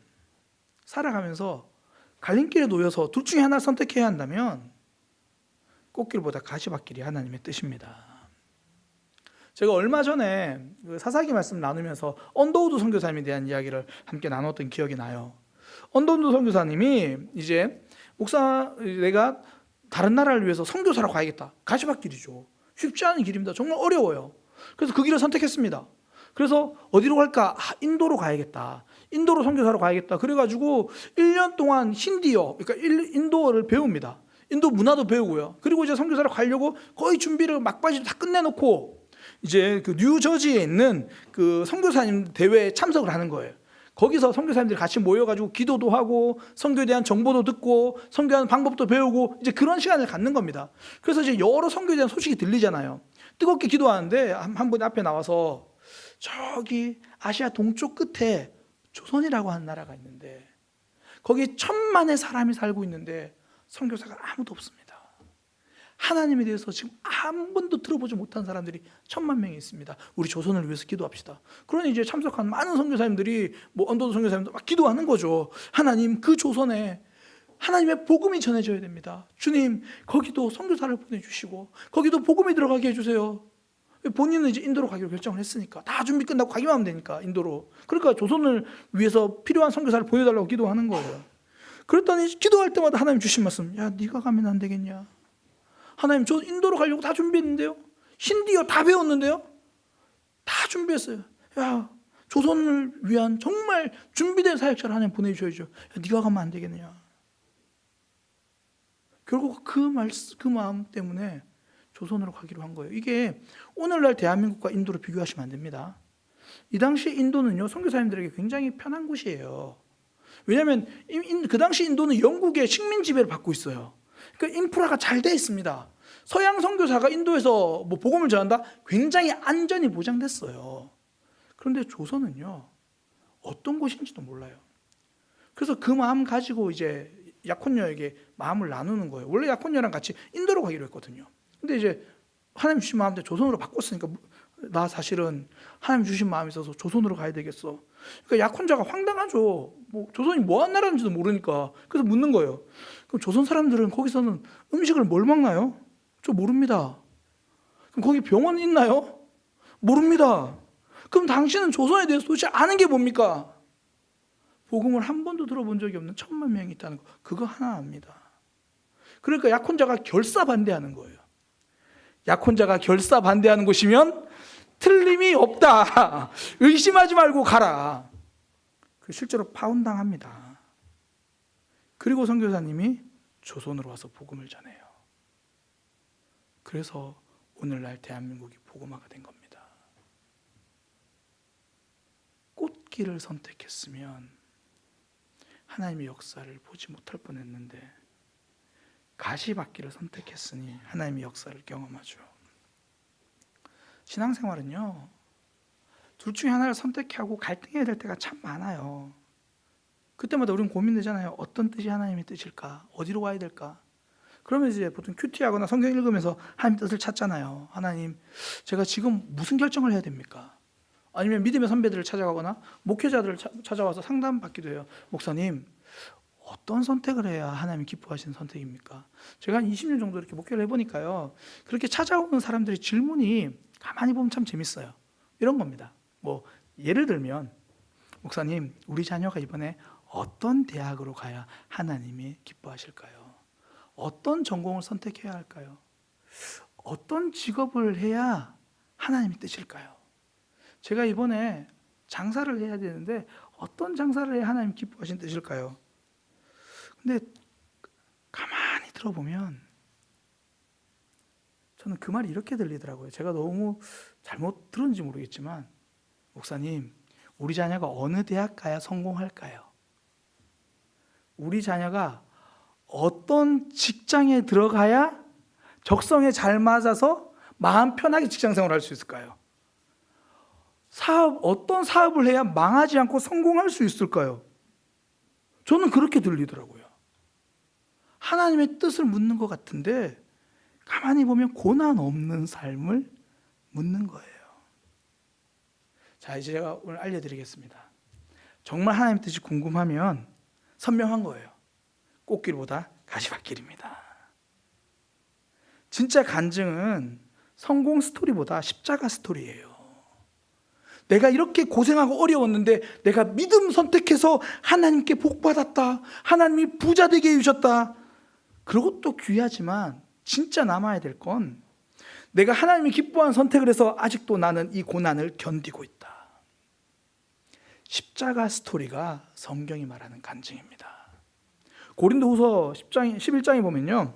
살아가면서 갈림길에 놓여서 둘 중에 하나를 선택해야 한다면 꽃길보다 가시밭길이 하나님의 뜻입니다. 제가 얼마 전에 사사기 말씀 나누면서 언더우드 선교사님에 대한 이야기를 함께 나눴던 기억이 나요. 언더우드 선교사님이 이제 목사, 내가 다른 나라를 위해서 선교사로 가야겠다. 가시밭길이죠. 쉽지 않은 길입니다. 정말 어려워요. 그래서 그 길을 선택했습니다. 그래서 어디로 갈까? 인도로 가야겠다. 인도로 선교사로 가야겠다. 그래가지고 1년 동안 힌디어, 그러니까 인도어를 배웁니다. 인도 문화도 배우고요. 그리고 이제 선교사로 가려고 거의 준비를 막바지 다 끝내놓고 이제 그 뉴저지에 있는 그 선교사님 대회에 참석을 하는 거예요. 거기서 선교사님들이 같이 모여가지고 기도도 하고 선교에 대한 정보도 듣고 선교하는 방법도 배우고 이제 그런 시간을 갖는 겁니다. 그래서 이제 여러 선교에 대한 소식이 들리잖아요. 뜨겁게 기도하는데 한 분이 앞에 나와서 저기 아시아 동쪽 끝에 조선이라고 하는 나라가 있는데 거기 1,000만의 사람이 살고 있는데 선교사가 아무도 없습니다. 하나님에 대해서 지금 한 번도 들어보지 못한 사람들이 1,000만 명이 있습니다. 우리 조선을 위해서 기도합시다. 그러니 이제 참석한 많은 선교사님들이 언더우드 선교사님도 막 기도하는 거죠. 하나님, 그 조선에 하나님의 복음이 전해져야 됩니다. 주님, 거기도 선교사를 보내주시고 거기도 복음이 들어가게 해주세요. 본인은 이제 인도로 가기로 결정을 했으니까 다 준비 끝나고 가기만 하면 되니까 인도로. 그러니까 조선을 위해서 필요한 선교사를 보내달라고 기도하는 거예요. 그랬더니 기도할 때마다 하나님 주신 말씀, 야, 네가 가면 안 되겠냐. 하나님, 저 인도로 가려고 다 준비했는데요. 힌디어 다 배웠는데요. 다 준비했어요. 야, 조선을 위한 정말 준비된 사역자를 하나님 보내주셔야죠. 야, 네가 가면 안 되겠느냐. 결국 그 마음 때문에 조선으로 가기로 한 거예요. 이게 오늘날 대한민국과 인도를 비교하시면 안 됩니다. 이 당시 인도는요, 선교사님들에게 굉장히 편한 곳이에요. 왜냐하면 그 당시 인도는 영국의 식민 지배를 받고 있어요. 그러니까 인프라가 잘 돼 있습니다. 서양 선교사가 인도에서 뭐 복음을 전한다? 굉장히 안전이 보장됐어요. 그런데 조선은요, 어떤 곳인지도 몰라요. 그래서 그 마음 가지고 이제 약혼녀에게 마음을 나누는 거예요. 원래 약혼녀랑 같이 인도로 가기로 했거든요. 근데 이제 하나님 주신 마음대로 조선으로 바꿨으니까 나 사실은 하나님 주신 마음이 있어서 조선으로 가야 되겠어. 그러니까 약혼자가 황당하죠. 뭐 조선이 뭐한 나라인지도 모르니까. 그래서 묻는 거예요. 그럼 조선 사람들은 거기서는 음식을 뭘 먹나요? 저 모릅니다. 그럼 거기 병원 있나요? 모릅니다. 그럼 당신은 조선에 대해서 도대체 아는 게 뭡니까? 복음을 한 번도 들어본 적이 없는 1000만 명이 있다는 거, 그거 하나 압니다. 그러니까 약혼자가 결사 반대하는 거예요. 약혼자가 결사 반대하는 곳이면 틀림이 없다. 의심하지 말고 가라. 실제로 파혼당합니다. 그리고 선교사님이 조선으로 와서 복음을 전해요. 그래서 오늘날 대한민국이 복음화가 된 겁니다. 꽃길을 선택했으면 하나님의 역사를 보지 못할 뻔했는데 가시밭길을 선택했으니 하나님의 역사를 경험하죠. 신앙생활은요, 둘 중에 하나를 선택하고 갈등해야 될 때가 참 많아요. 그때마다 우리는 고민되잖아요. 어떤 뜻이 하나님의 뜻일까? 어디로 가야 될까? 그러면 이제 보통 큐티하거나 성경 읽으면서 하나님 뜻을 찾잖아요. 하나님, 제가 지금 무슨 결정을 해야 됩니까? 아니면 믿음의 선배들을 찾아가거나 목회자들을 찾아와서 상담받기도 해요. 목사님, 어떤 선택을 해야 하나님이 기뻐하시는 선택입니까? 제가 한 20년 정도 이렇게 목회를 해보니까요, 그렇게 찾아오는 사람들의 질문이 가만히 보면 참 재밌어요. 이런 겁니다. 뭐 예를 들면, 목사님, 우리 자녀가 이번에 어떤 대학으로 가야 하나님이 기뻐하실까요? 어떤 전공을 선택해야 할까요? 어떤 직업을 해야 하나님이 뜻일까요? 제가 이번에 장사를 해야 되는데 어떤 장사를 해야 하나님 기뻐하시는 뜻일까요? 근데 가만히 들어보면 저는 그 말이 이렇게 들리더라고요. 제가 너무 잘못 들었는지 모르겠지만, 목사님, 우리 자녀가 어느 대학 가야 성공할까요? 우리 자녀가 어떤 직장에 들어가야 적성에 잘 맞아서 마음 편하게 직장 생활을 할 수 있을까요? 어떤 사업을 해야 망하지 않고 성공할 수 있을까요? 저는 그렇게 들리더라고요. 하나님의 뜻을 묻는 것 같은데 가만히 보면 고난 없는 삶을 묻는 거예요. 자, 이제 제가 오늘 알려드리겠습니다. 정말 하나님의 뜻이 궁금하면 선명한 거예요. 꽃길보다 가시밭길입니다. 진짜 간증은 성공 스토리보다 십자가 스토리예요. 내가 이렇게 고생하고 어려웠는데 내가 믿음 선택해서 하나님께 복받았다. 하나님이 부자 되게 해주셨다. 그것도 귀하지만 진짜 남아야 될 건 내가 하나님이 기뻐하는 선택을 해서 아직도 나는 이 고난을 견디고 있다. 십자가 스토리가 성경이 말하는 간증입니다. 고린도후서 11장에 보면요,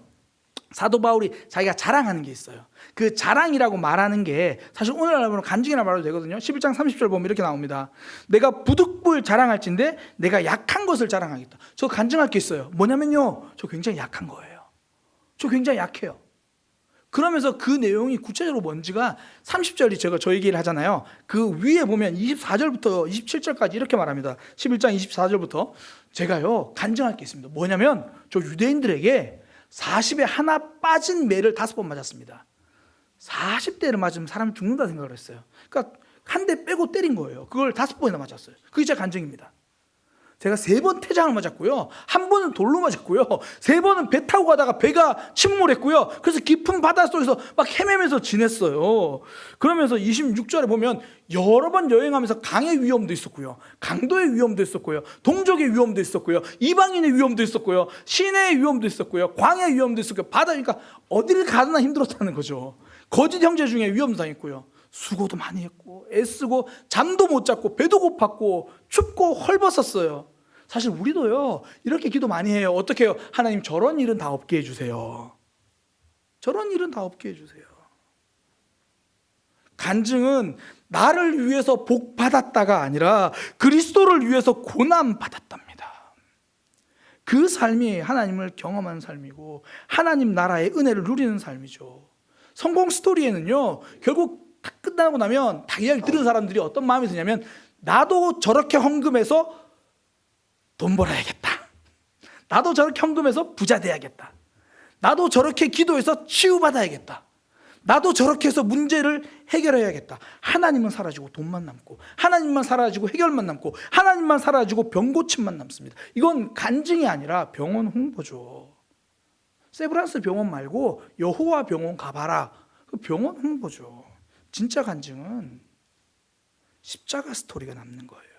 사도 바울이 자기가 자랑하는 게 있어요. 그 자랑이라고 말하는 게 사실 오늘날로 간증이라 말해도 되거든요. 11장 30절 보면 이렇게 나옵니다. 내가 부득불 자랑할진대 내가 약한 것을 자랑하겠다. 저 간증할 게 있어요. 뭐냐면요, 저 굉장히 약한 거예요. 저 굉장히 약해요. 그러면서 그 내용이 구체적으로 뭔지가 30절이 제가 저 얘기를 하잖아요. 그 위에 보면 24절부터 27절까지 이렇게 말합니다. 11장 24절부터 제가요 간증할 게 있습니다. 뭐냐면 저 유대인들에게 40에 하나 빠진 매를 5번 맞았습니다. 40대를 맞으면 사람이 죽는다 생각을 했어요. 그러니까 한 대 빼고 때린 거예요. 그걸 5번이나 맞았어요. 그게 제 간증입니다. 제가 3번 태장을 맞았고요. 1번은 돌로 맞았고요. 3번은 배 타고 가다가 배가 침몰했고요. 그래서 깊은 바닷속에서 막 헤매면서 지냈어요. 그러면서 26절에 보면 여러 번 여행하면서 강의 위험도 있었고요. 강도의 위험도 있었고요. 동족의 위험도 있었고요. 이방인의 위험도 있었고요. 시내의 위험도 있었고요. 광야의 위험도 있었고요. 바다니까 어디를 가나 힘들었다는 거죠. 거짓 형제 중에 위험도 당했고요. 수고도 많이 했고 애쓰고 잠도 못 잤고 배도 고팠고 춥고 헐벗었어요. 사실 우리도요 이렇게 기도 많이 해요. 어떻게 해요? 하나님, 저런 일은 다 없게 해주세요. 저런 일은 다 없게 해주세요. 간증은 나를 위해서 복 받았다가 아니라 그리스도를 위해서 고난 받았답니다. 그 삶이 하나님을 경험하는 삶이고 하나님 나라의 은혜를 누리는 삶이죠. 성공 스토리에는요, 결국 다 끝나고 나면 다 이야기 들은 사람들이 어떤 마음이 드냐면, 나도 저렇게 헌금해서 돈 벌어야겠다. 나도 저렇게 헌금해서 부자 돼야겠다. 나도 저렇게 기도해서 치유받아야겠다. 나도 저렇게 해서 문제를 해결해야겠다. 하나님은 사라지고 돈만 남고, 하나님만 사라지고 해결만 남고, 하나님만 사라지고 병고침만 남습니다. 이건 간증이 아니라 병원 홍보죠. 세브란스 병원 말고 여호와 병원 가봐라. 그 병원 홍보죠. 진짜 간증은 십자가 스토리가 남는 거예요.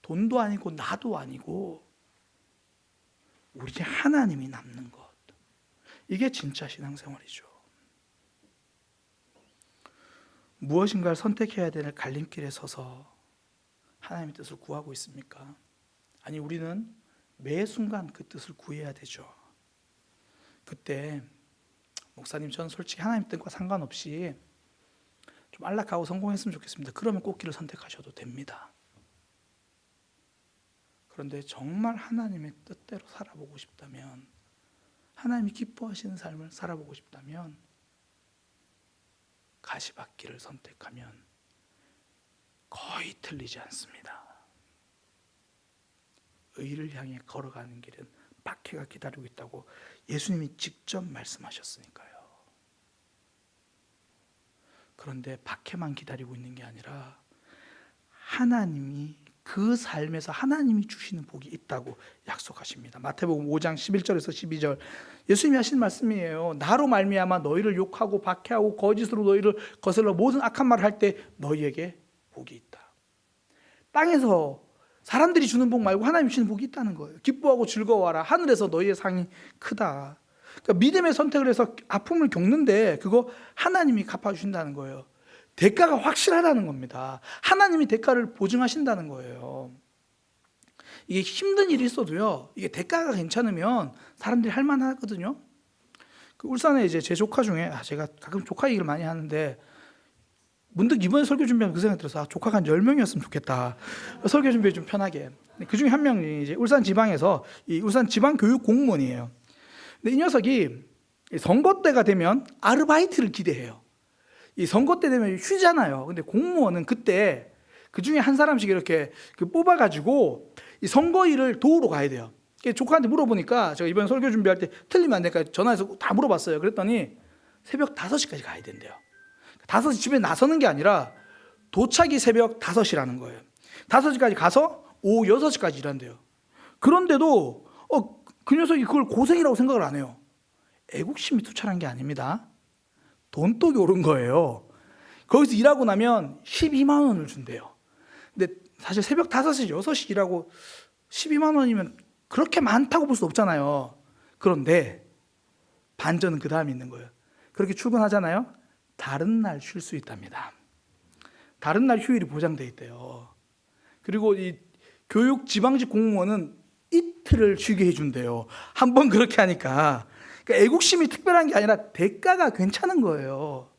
돈도 아니고 나도 아니고 우리 하나님이 남는 것. 이게 진짜 신앙생활이죠. 무엇인가를 선택해야 되는 갈림길에 서서 하나님의 뜻을 구하고 있습니까? 아니, 우리는 매 순간 그 뜻을 구해야 되죠. 그때 목사님, 저는 솔직히 하나님 뜻과 상관없이 좀 안락하고 성공했으면 좋겠습니다. 그러면 꽃길을 선택하셔도 됩니다. 그런데 정말 하나님의 뜻대로 살아보고 싶다면, 하나님이 기뻐하시는 삶을 살아보고 싶다면 가시밭길을 선택하면 거의 틀리지 않습니다. 의를 향해 걸어가는 길은 박해가 기다리고 있다고 예수님이 직접 말씀하셨으니까요. 그런데 박해만 기다리고 있는 게 아니라 하나님이 그 삶에서 하나님이 주시는 복이 있다고 약속하십니다. 마태복음 5장 11절에서 12절 예수님이 하신 말씀이에요. 나로 말미암아 너희를 욕하고 박해하고 거짓으로 너희를 거슬러 모든 악한 말을 할 때 너희에게 복이 있다. 땅에서 사람들이 주는 복 말고 하나님이 주시는 복이 있다는 거예요. 기뻐하고 즐거워하라. 하늘에서 너희의 상이 크다. 그러니까 믿음의 선택을 해서 아픔을 겪는데 그거 하나님이 갚아주신다는 거예요. 대가가 확실하다는 겁니다. 하나님이 대가를 보증하신다는 거예요. 이게 힘든 일이 있어도요, 이게 대가가 괜찮으면 사람들이 할 만하거든요. 그 울산에 이제 제 조카 중에, 제가 가끔 조카 얘기를 많이 하는데 문득 이번에 설교 준비하면 그 생각이 들어서 조카가 한 10명이었으면 좋겠다. 설교 준비에 좀 편하게. 그 중에 한 명이 이제 울산 지방에서 이 울산 지방 교육 공무원이에요. 근데 이 녀석이 선거 때가 되면 아르바이트를 기대해요. 이 선거 때 되면 휴잖아요. 근데 공무원은 그때 그 중에 한 사람씩 이렇게 뽑아가지고 이 선거 일을 도우러 가야 돼요. 조카한테 물어보니까, 제가 이번에 설교 준비할 때 틀리면 안 되니까 전화해서 다 물어봤어요. 그랬더니 새벽 5시까지 가야 된대요. 5시 집에 나서는 게 아니라 도착이 새벽 5시라는 거예요. 5시까지 가서 오후 6시까지 일한대요. 그런데도 그 녀석이 그걸 고생이라고 생각을 안 해요. 애국심이 투철한 게 아닙니다. 돈독이 오른 거예요. 거기서 일하고 나면 12만 원을 준대요. 근데 사실 새벽 5시, 6시 일하고 12만 원이면 그렇게 많다고 볼 수 없잖아요. 그런데 반전은 그 다음에 있는 거예요. 그렇게 출근하잖아요. 다른 날 쉴 수 있답니다. 다른 날 휴일이 보장돼 있대요. 그리고 이 교육 지방직 공무원은 이틀을 쉬게 해준대요. 한번 그렇게 하니까. 그러니까 애국심이 특별한 게 아니라 대가가 괜찮은 거예요.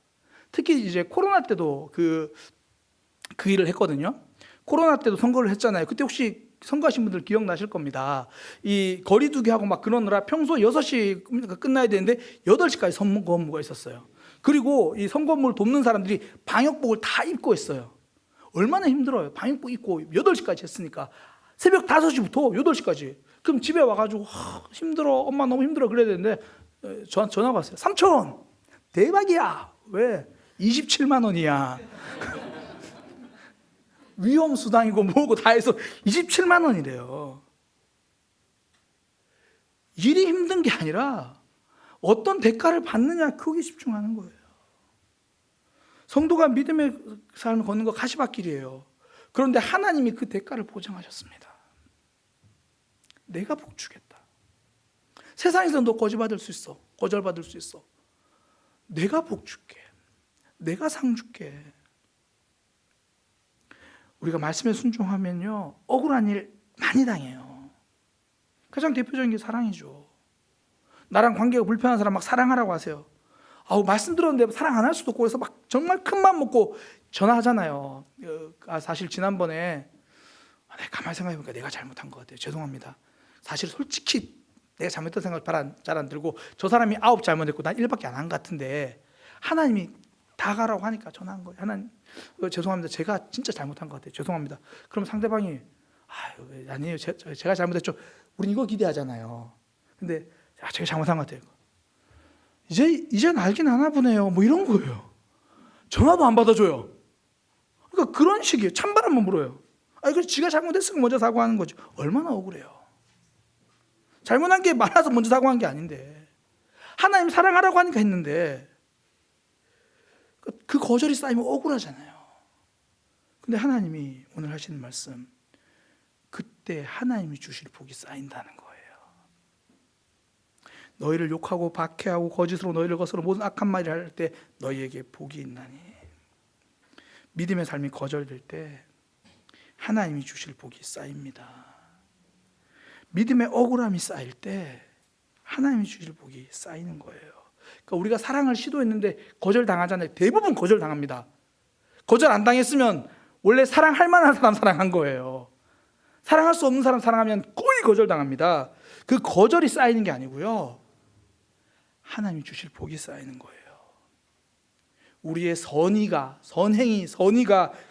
특히 이제 코로나 때도 그 일을 했거든요. 코로나 때도 선거를 했잖아요. 그때 혹시 선거하신 분들 기억나실 겁니다. 이 거리 두기 하고 막 그러느라 평소 6시 끝나야 되는데 8시까지 선거 업무가 있었어요. 그리고 이 선거업무를 돕는 사람들이 방역복을 다 입고 했어요. 얼마나 힘들어요. 방역복 입고 8시까지 했으니까. 새벽 5시부터 8시까지. 그럼 집에 와가지고 힘들어, 엄마 너무 힘들어 그래야 되는데 전화 왔어요. 삼촌 대박이야. 왜? 27만 원이야. 위험수당이고 뭐고 다 해서 27만 원이래요. 일이 힘든 게 아니라 어떤 대가를 받느냐, 거기에 집중하는 거예요. 성도가 믿음의 삶을 걷는 거 가시밭길이에요. 그런데 하나님이 그 대가를 보장하셨습니다. 내가 복 주겠다. 세상에서 너 거절받을 수 있어. 거절받을 수 있어. 내가 복 줄게. 내가 상 줄게. 우리가 말씀에 순종하면요, 억울한 일 많이 당해요. 가장 대표적인 게 사랑이죠. 나랑 관계가 불편한 사람 막 사랑하라고 하세요. 말씀 들었는데 사랑 안 할 수도 없고 그래서 막 정말 큰 맘 먹고 전화하잖아요. 사실 지난번에 내가 가만히 생각해보니까 내가 잘못한 것 같아요. 죄송합니다. 사실 솔직히 내가 잘못했던 생각 잘 안 들고 저 사람이 9 잘못했고 난 1밖에 안 한 것 같은데 하나님이 다 가라고 하니까 전화한 거예요. 하나님 죄송합니다. 제가 진짜 잘못한 것 같아요. 죄송합니다. 그럼 상대방이 아니에요. 제가 잘못했죠. 우린 이거 기대하잖아요. 근데 제가 잘못한 것 같아요. 이제 알긴 하나 보네요. 뭐 이런 거예요. 전화도 안 받아줘요. 그러니까 그런 식이에요. 찬바람만 불어요. 그래서 지가 잘못했으면 먼저 사과하는 거죠. 얼마나 억울해요. 잘못한 게 많아서 먼저 사과한 게 아닌데 하나님 사랑하라고 하니까 했는데 그 거절이 쌓이면 억울하잖아요. 근데 하나님이 오늘 하시는 말씀, 그때 하나님이 주실 복이 쌓인다는 거예요. 너희를 욕하고 박해하고 거짓으로 너희를 거스러 모든 악한 말을 할 때 너희에게 복이 있나니. 믿음의 삶이 거절될 때 하나님이 주실 복이 쌓입니다. 믿음의 억울함이 쌓일 때 하나님이 주실 복이 쌓이는 거예요. 그러니까 우리가 사랑을 시도했는데 거절당하잖아요. 대부분 거절당합니다. 거절 안 당했으면 원래 사랑할 만한 사람 사랑한 거예요. 사랑할 수 없는 사람 사랑하면 거의 거절당합니다. 그 거절이 쌓이는 게 아니고요, 하나님이 주실 복이 쌓이는 거예요. 우리의 선의가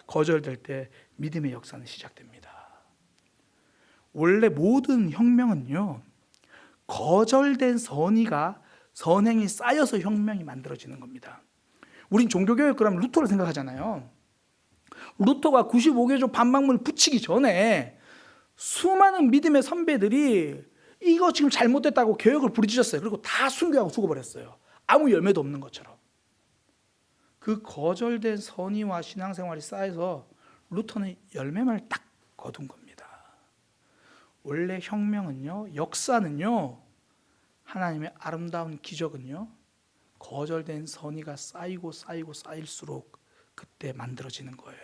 거절될 때 믿음의 역사는 시작됩니다. 원래 모든 혁명은요, 거절된 선행이 쌓여서 혁명이 만들어지는 겁니다. 우린 종교개혁 그러면 루터를 생각하잖아요. 루터가 95개조 반박문을 붙이기 전에 수많은 믿음의 선배들이 이거 지금 잘못됐다고 개혁을 부르짖었어요. 그리고 다 순교하고 죽어버렸어요. 아무 열매도 없는 것처럼. 그 거절된 선의와 신앙생활이 쌓여서 루터는 열매만 딱 거둔 겁니다. 원래 혁명은요, 역사는요, 하나님의 아름다운 기적은요, 거절된 선의가 쌓일수록 그때 만들어지는 거예요.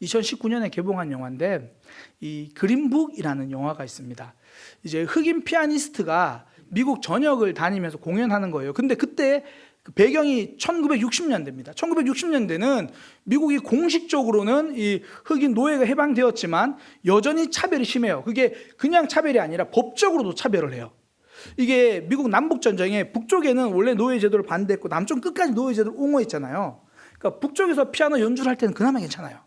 2019년에 개봉한 영화인데 이 그린북이라는 영화가 있습니다. 이제 흑인 피아니스트가 미국 전역을 다니면서 공연하는 거예요. 근데 그때 배경이 1960년대입니다. 1960년대는 미국이 공식적으로는 이 흑인 노예가 해방되었지만 여전히 차별이 심해요. 그게 그냥 차별이 아니라 법적으로도 차별을 해요. 이게 미국 남북전쟁에 북쪽에는 원래 노예제도를 반대했고 남쪽 끝까지 노예제도를 옹호했잖아요. 그러니까 북쪽에서 피아노 연주를 할 때는 그나마 괜찮아요.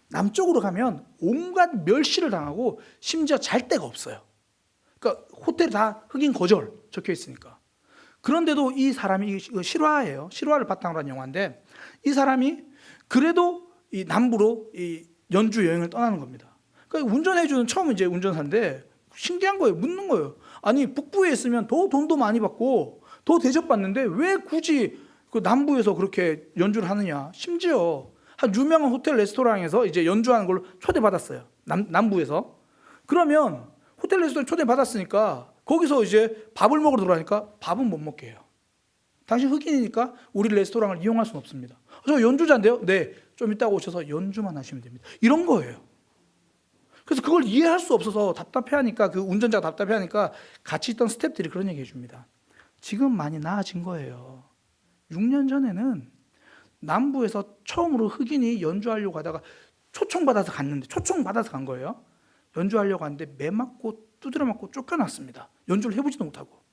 남쪽으로 가면 온갖 멸시를 당하고 심지어 잘 데가 없어요. 그러니까 호텔 다 흑인 거절 적혀 있으니까. 그런데도 이 사람이, 이거 실화예요. 실화를 바탕으로 한 영화인데 이 사람이 그래도 이 남부로 이 연주 여행을 떠나는 겁니다. 그러니까 운전해주는 처음 이제 운전사인데 신기한 거예요. 묻는 거예요. 아니 북부에 있으면 더 돈도 많이 받고 더 대접받는데 왜 굳이 그 남부에서 그렇게 연주를 하느냐. 심지어 한 유명한 호텔 레스토랑에서 이제 연주하는 걸로 초대받았어요. 남부에서. 그러면 호텔 레스토랑 초대받았으니까 거기서 이제 밥을 먹으러 들어가니까 밥은 못 먹게 해요. 당신 흑인이니까 우리 레스토랑을 이용할 수는 없습니다. 저 연주자인데요? 네, 좀 이따가 오셔서 연주만 하시면 됩니다. 이런 거예요. 그래서 그걸 이해할 수 없어서 답답해하니까, 그 운전자가 답답해하니까 같이 있던 스태프들이 그런 얘기 해줍니다. 지금 많이 나아진 거예요. 6년 전에는 남부에서 처음으로 흑인이 연주하려고 하다가 초청받아서 간 거예요. 연주하려고 하는데 매 맞고 두드려 맞고 쫓겨났습니다. 연주를 해보지도 못하고.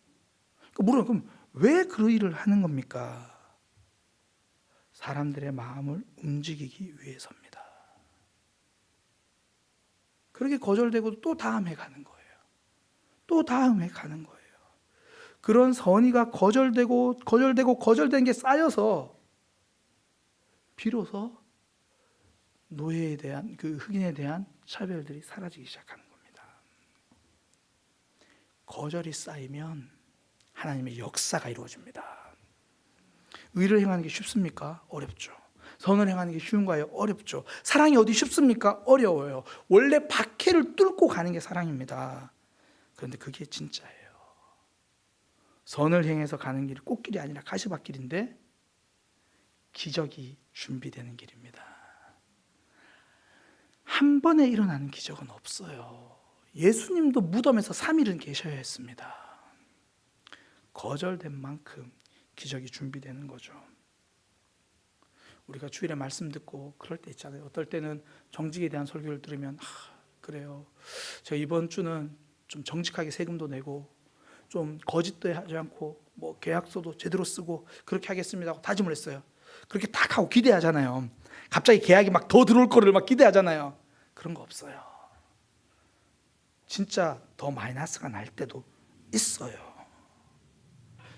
그러니까 물어요. 그럼 왜 그 일을 하는 겁니까? 사람들의 마음을 움직이기 위해서입니다. 그렇게 거절되고 또 다음 해 가는 거예요. 또 다음 해 가는 거예요. 그런 선의가 거절된 게 쌓여서 비로소 노예에 대한, 그 흑인에 대한 차별들이 사라지기 시작하는 겁니다. 거절이 쌓이면 하나님의 역사가 이루어집니다. 의를 행하는 게 쉽습니까? 어렵죠. 선을 행하는 게 쉬운가요? 어렵죠. 사랑이 어디 쉽습니까? 어려워요. 원래 박해를 뚫고 가는 게 사랑입니다. 그런데 그게 진짜예요. 선을 행해서 가는 길이 꽃길이 아니라 가시밭길인데 기적이 준비되는 길입니다. 한 번에 일어나는 기적은 없어요. 예수님도 무덤에서 3일은 계셔야 했습니다. 거절된 만큼 기적이 준비되는 거죠. 우리가 주일에 말씀 듣고 그럴 때 있잖아요. 어떨 때는 정직에 대한 설교를 들으면 그래요. 제가 이번 주는 좀 정직하게 세금도 내고 좀 거짓도 하지 않고 뭐 계약서도 제대로 쓰고 그렇게 하겠습니다 하고 다짐을 했어요. 그렇게 딱 하고 기대하잖아요. 갑자기 계약이 막 더 들어올 거를 막 기대하잖아요. 그런 거 없어요. 진짜 더 마이너스가 날 때도 있어요.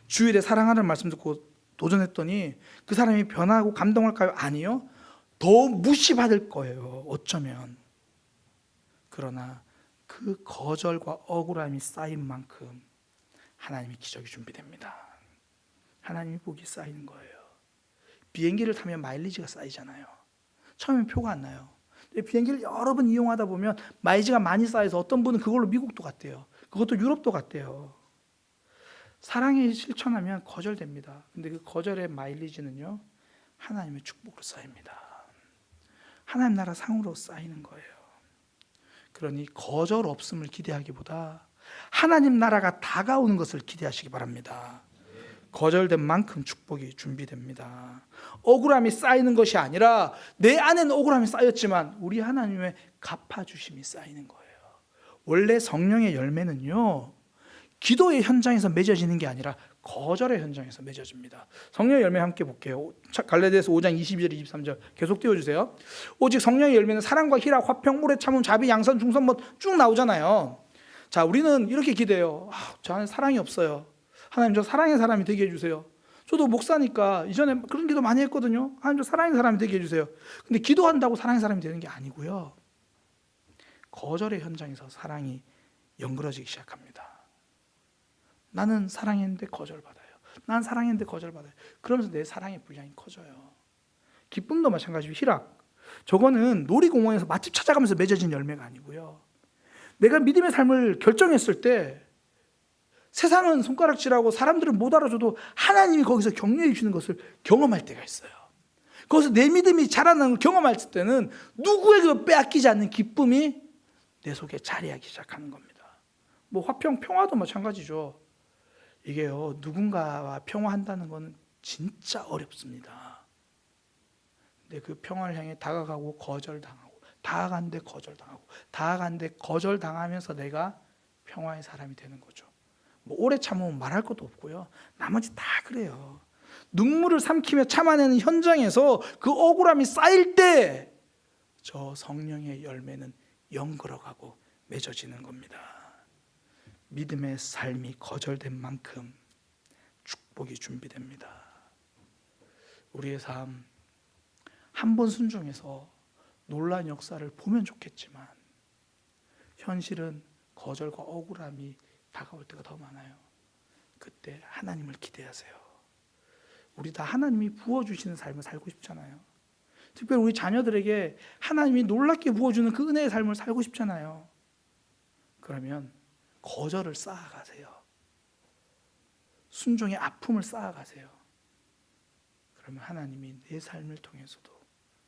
주일에 사랑하는 말씀 듣고 도전했더니 그 사람이 변하고 감동할까요? 아니요. 더 무시받을 거예요. 어쩌면. 그러나 그 거절과 억울함이 쌓인 만큼 하나님의 기적이 준비됩니다. 하나님의 복이 쌓이는 거예요. 비행기를 타면 마일리지가 쌓이잖아요. 처음엔 표가 안 나요. 근데 비행기를 여러 번 이용하다 보면 마일리지가 많이 쌓여서 어떤 분은 그걸로 미국도 갔대요. 그것도 유럽도 갔대요. 사랑이 실천하면 거절됩니다. 근데 그 거절의 마일리지는요, 하나님의 축복으로 쌓입니다. 하나님 나라 상으로 쌓이는 거예요. 그러니 거절 없음을 기대하기보다 하나님 나라가 다가오는 것을 기대하시기 바랍니다. 거절된 만큼 축복이 준비됩니다. 억울함이 쌓이는 것이 아니라 내 안에는 억울함이 쌓였지만 우리 하나님의 갚아주심이 쌓이는 거예요. 원래 성령의 열매는요, 기도의 현장에서 맺어지는 게 아니라 거절의 현장에서 맺어집니다. 성령의 열매 함께 볼게요. 갈라디아서 5장 22절 23절 계속 띄워주세요. 오직 성령의 열매는 사랑과 희락, 화평, 오래 참음, 자비, 양선, 중선 뭐 쭉 나오잖아요. 자, 우리는 이렇게 기대해요. 저 안에 사랑이 없어요. 하나님, 저 사랑의 사람이 되게 해주세요. 저도 목사니까 이전에 그런 기도 많이 했거든요. 하나님, 저 사랑의 사람이 되게 해주세요. 근데 기도한다고 사랑의 사람이 되는 게 아니고요, 거절의 현장에서 사랑이 연그러지기 시작합니다. 나는 사랑했는데 거절받아요. 난 사랑했는데 거절받아요. 그러면서 내 사랑의 분량이 커져요. 기쁨도 마찬가지고 희락. 저거는 놀이공원에서 맛집 찾아가면서 맺어진 열매가 아니고요, 내가 믿음의 삶을 결정했을 때 세상은 손가락질하고 사람들은 못 알아줘도 하나님이 거기서 격려해 주시는 것을 경험할 때가 있어요. 거기서 내 믿음이 자라나는 걸 경험할 때는 누구에게도 빼앗기지 않는 기쁨이 내 속에 자리하기 시작하는 겁니다. 뭐 화평, 평화도 마찬가지죠. 이게요, 누군가와 평화한다는 건 진짜 어렵습니다. 근데 그 평화를 향해 다가가고 거절당하고, 다가간데 거절당하고, 다가간데 거절당하면서 내가 평화의 사람이 되는 거죠. 뭐 오래 참으면 말할 것도 없고요, 나머지 다 그래요. 눈물을 삼키며 참아내는 현장에서 그 억울함이 쌓일 때 저 성령의 열매는 연걸어가고 맺어지는 겁니다. 믿음의 삶이 거절된 만큼 축복이 준비됩니다. 우리의 삶 한 번 순종해서 놀라운 역사를 보면 좋겠지만 현실은 거절과 억울함이 다가올 때가 더 많아요. 그때 하나님을 기대하세요. 우리 다 하나님이 부어주시는 삶을 살고 싶잖아요. 특별히 우리 자녀들에게 하나님이 놀랍게 부어주는 그 은혜의 삶을 살고 싶잖아요. 그러면 거절을 쌓아가세요. 순종의 아픔을 쌓아가세요. 그러면 하나님이 내 삶을 통해서도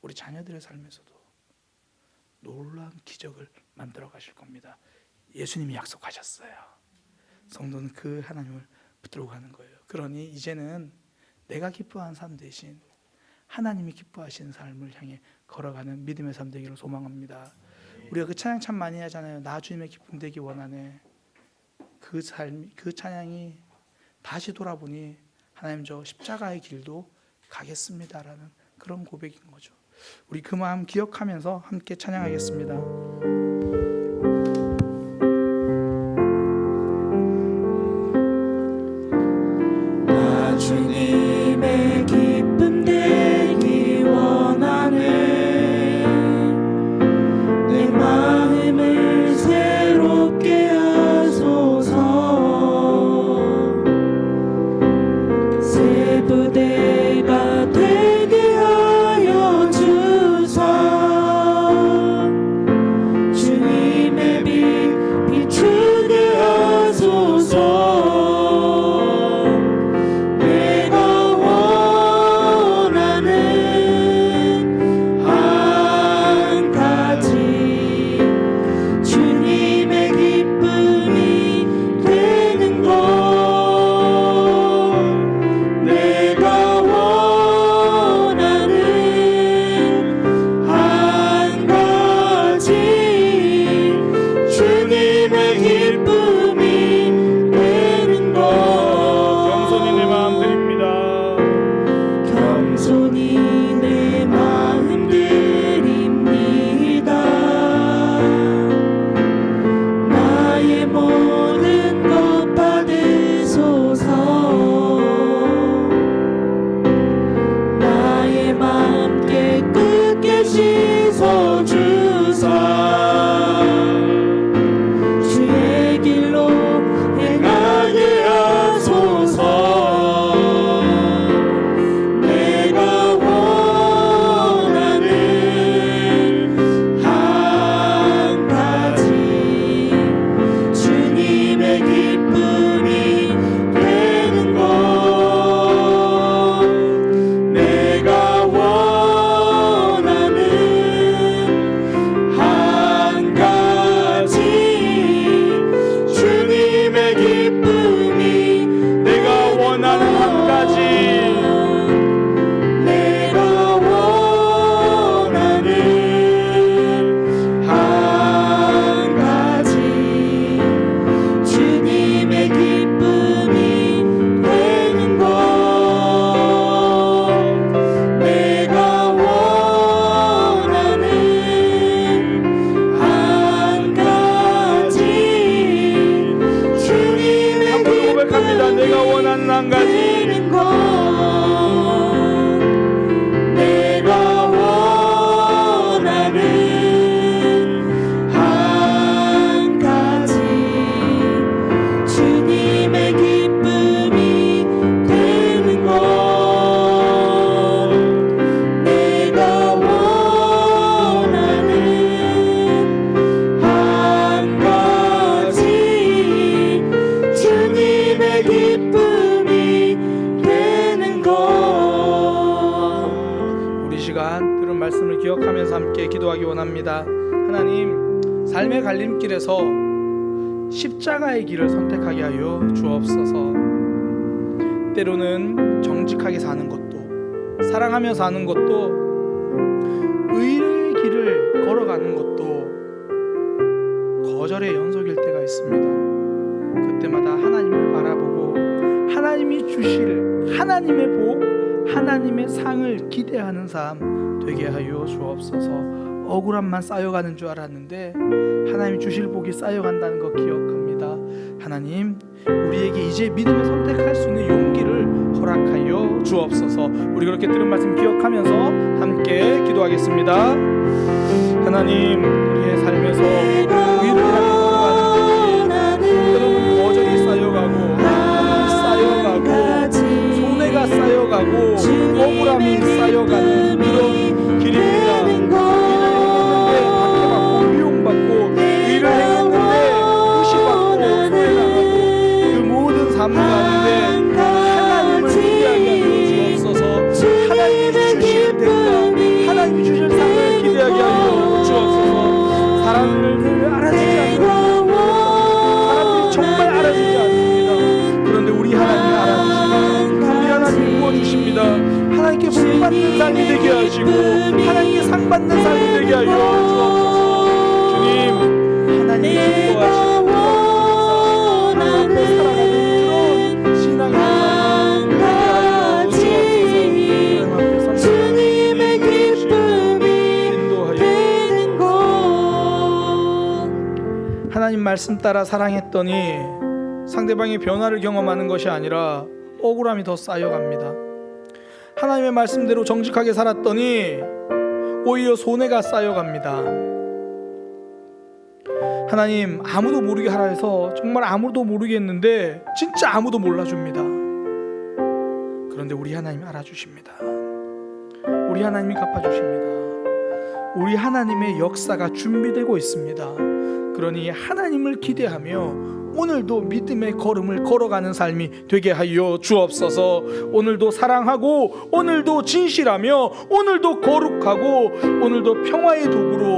우리 자녀들의 삶에서도 놀라운 기적을 만들어 가실 겁니다. 예수님이 약속하셨어요. 성도는 그 하나님을 붙들고 가는 거예요. 그러니 이제는 내가 기뻐하는 삶 대신 하나님이 기뻐하시는 삶을 향해 걸어가는 믿음의 삶 되기를 소망합니다. 우리가 그 찬양 참 많이 하잖아요. 나 주님의 기쁨 되기 원하네. 그 삶, 그 찬양이 다시 돌아보니 하나님, 저 십자가의 길도 가겠습니다라는 그런 고백인 거죠. 우리 그 마음 기억하면서 함께 찬양하겠습니다. 나 주님의 기쁨 되기 원하네. 내 마음을 새롭게 하소서. 새 부대가 되게 하여 주사. 말씀을 기억하면서 함께 기도하기 원합니다. 하나님, 삶의 갈림길에서 십자가의 길을 선택하게 하여 주옵소서. 때로는 정직하게 사는 것도, 사랑하며 사는 것도, 의의 길을 걸어가는 것도 거절의 연속일 때가 있습니다. 그때마다 하나님을 바라보고 하나님이 주실 하나님의 복, 하나님의 상을 기대하는 삶 되게 하여 주옵소서. 억울함만 쌓여가는 줄 알았는데 하나님이 주실 복이 쌓여간다는 거 기억합니다. 하나님, 우리에게 이제 믿음을 선택할 수 있는 용기를 허락하여 주옵소서. 우리 그렇게 들은 말씀 기억하면서 함께 기도하겠습니다. 하나님, 우리의 삶에서 의를 향해 걸어가는데 때로는 거절이 쌓여가고 손해가 쌓여가고 억울함이 쌓여가는 그런 길입니다. 일을 행했는데 무시받고 손해나가고 그 모든 삶 가운데 하나님을 기대하게 하여 주옵소서. 하나님이 주실 대가, 하나님이 주실 상을 기대하게 하여 주옵소서. 사람을 알아주지 않는 사람들이 정말 알아주지 않습니다. 그런데 우리 하나님이 알아주십니다. 우리 하나님이 부어주십니다. 하나님께 복받는 삶이 되게 하시고 하나님께 상받는 삶이 되게 하여 주옵소서. 주님, 하나님이 기뻐하시고 하나님 앞에 살아가는 그런 신앙의 삶을 되게 하여 주옵소서. 하나님 앞에 주님의 기쁨이 인도하여. 하나님 말씀 따라 사랑했더니 상대방의 변화를 경험하는 것이 아니라 억울함이 더 쌓여갑니다. 하나님의 말씀대로 정직하게 살았더니 오히려 손해가 쌓여갑니다. 하나님, 아무도 모르게 하라 해서 정말 아무도 모르겠는데 진짜 아무도 몰라줍니다. 그런데 우리 하나님 알아주십니다. 우리 하나님이 갚아주십니다. 우리 하나님의 역사가 준비되고 있습니다. 그러니 하나님을 기대하며 오늘도 믿음의 걸음을 걸어가는 삶이 되게 하여 주옵소서. 오늘도 사랑하고 오늘도 진실하며 오늘도 거룩하고 오늘도 평화의 도구로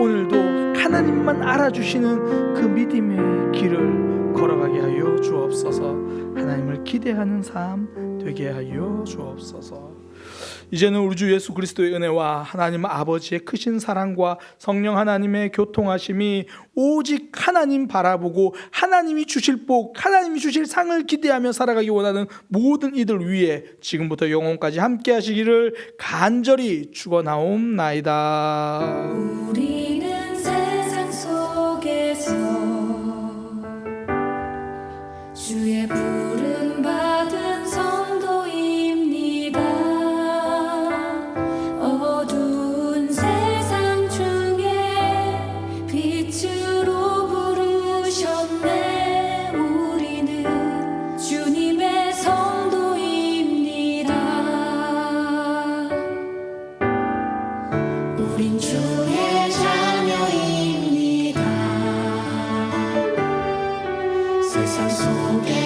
오늘도 하나님만 알아주시는 그 믿음의 길을 걸어가게 하여 주옵소서. 하나님을 기대하는 삶 되게 하여 주옵소서. 이제는 우리 주 예수 그리스도의 은혜와 하나님 아버지의 크신 사랑과 성령 하나님의 교통하심이 오직 하나님 바라보고 하나님이 주실 복, 하나님이 주실 상을 기대하며 살아가기 원하는 모든 이들 위에 지금부터 영원까지 함께 하시기를 간절히 축원하옵나이다. 우리는 세상 속에서 주의 부름 받은 성도입니다. 어두운 세상 중에 빛으로 부르셨네. 우리는 주님의 성도입니다. 우린 주의 자녀입니다. 세상 속에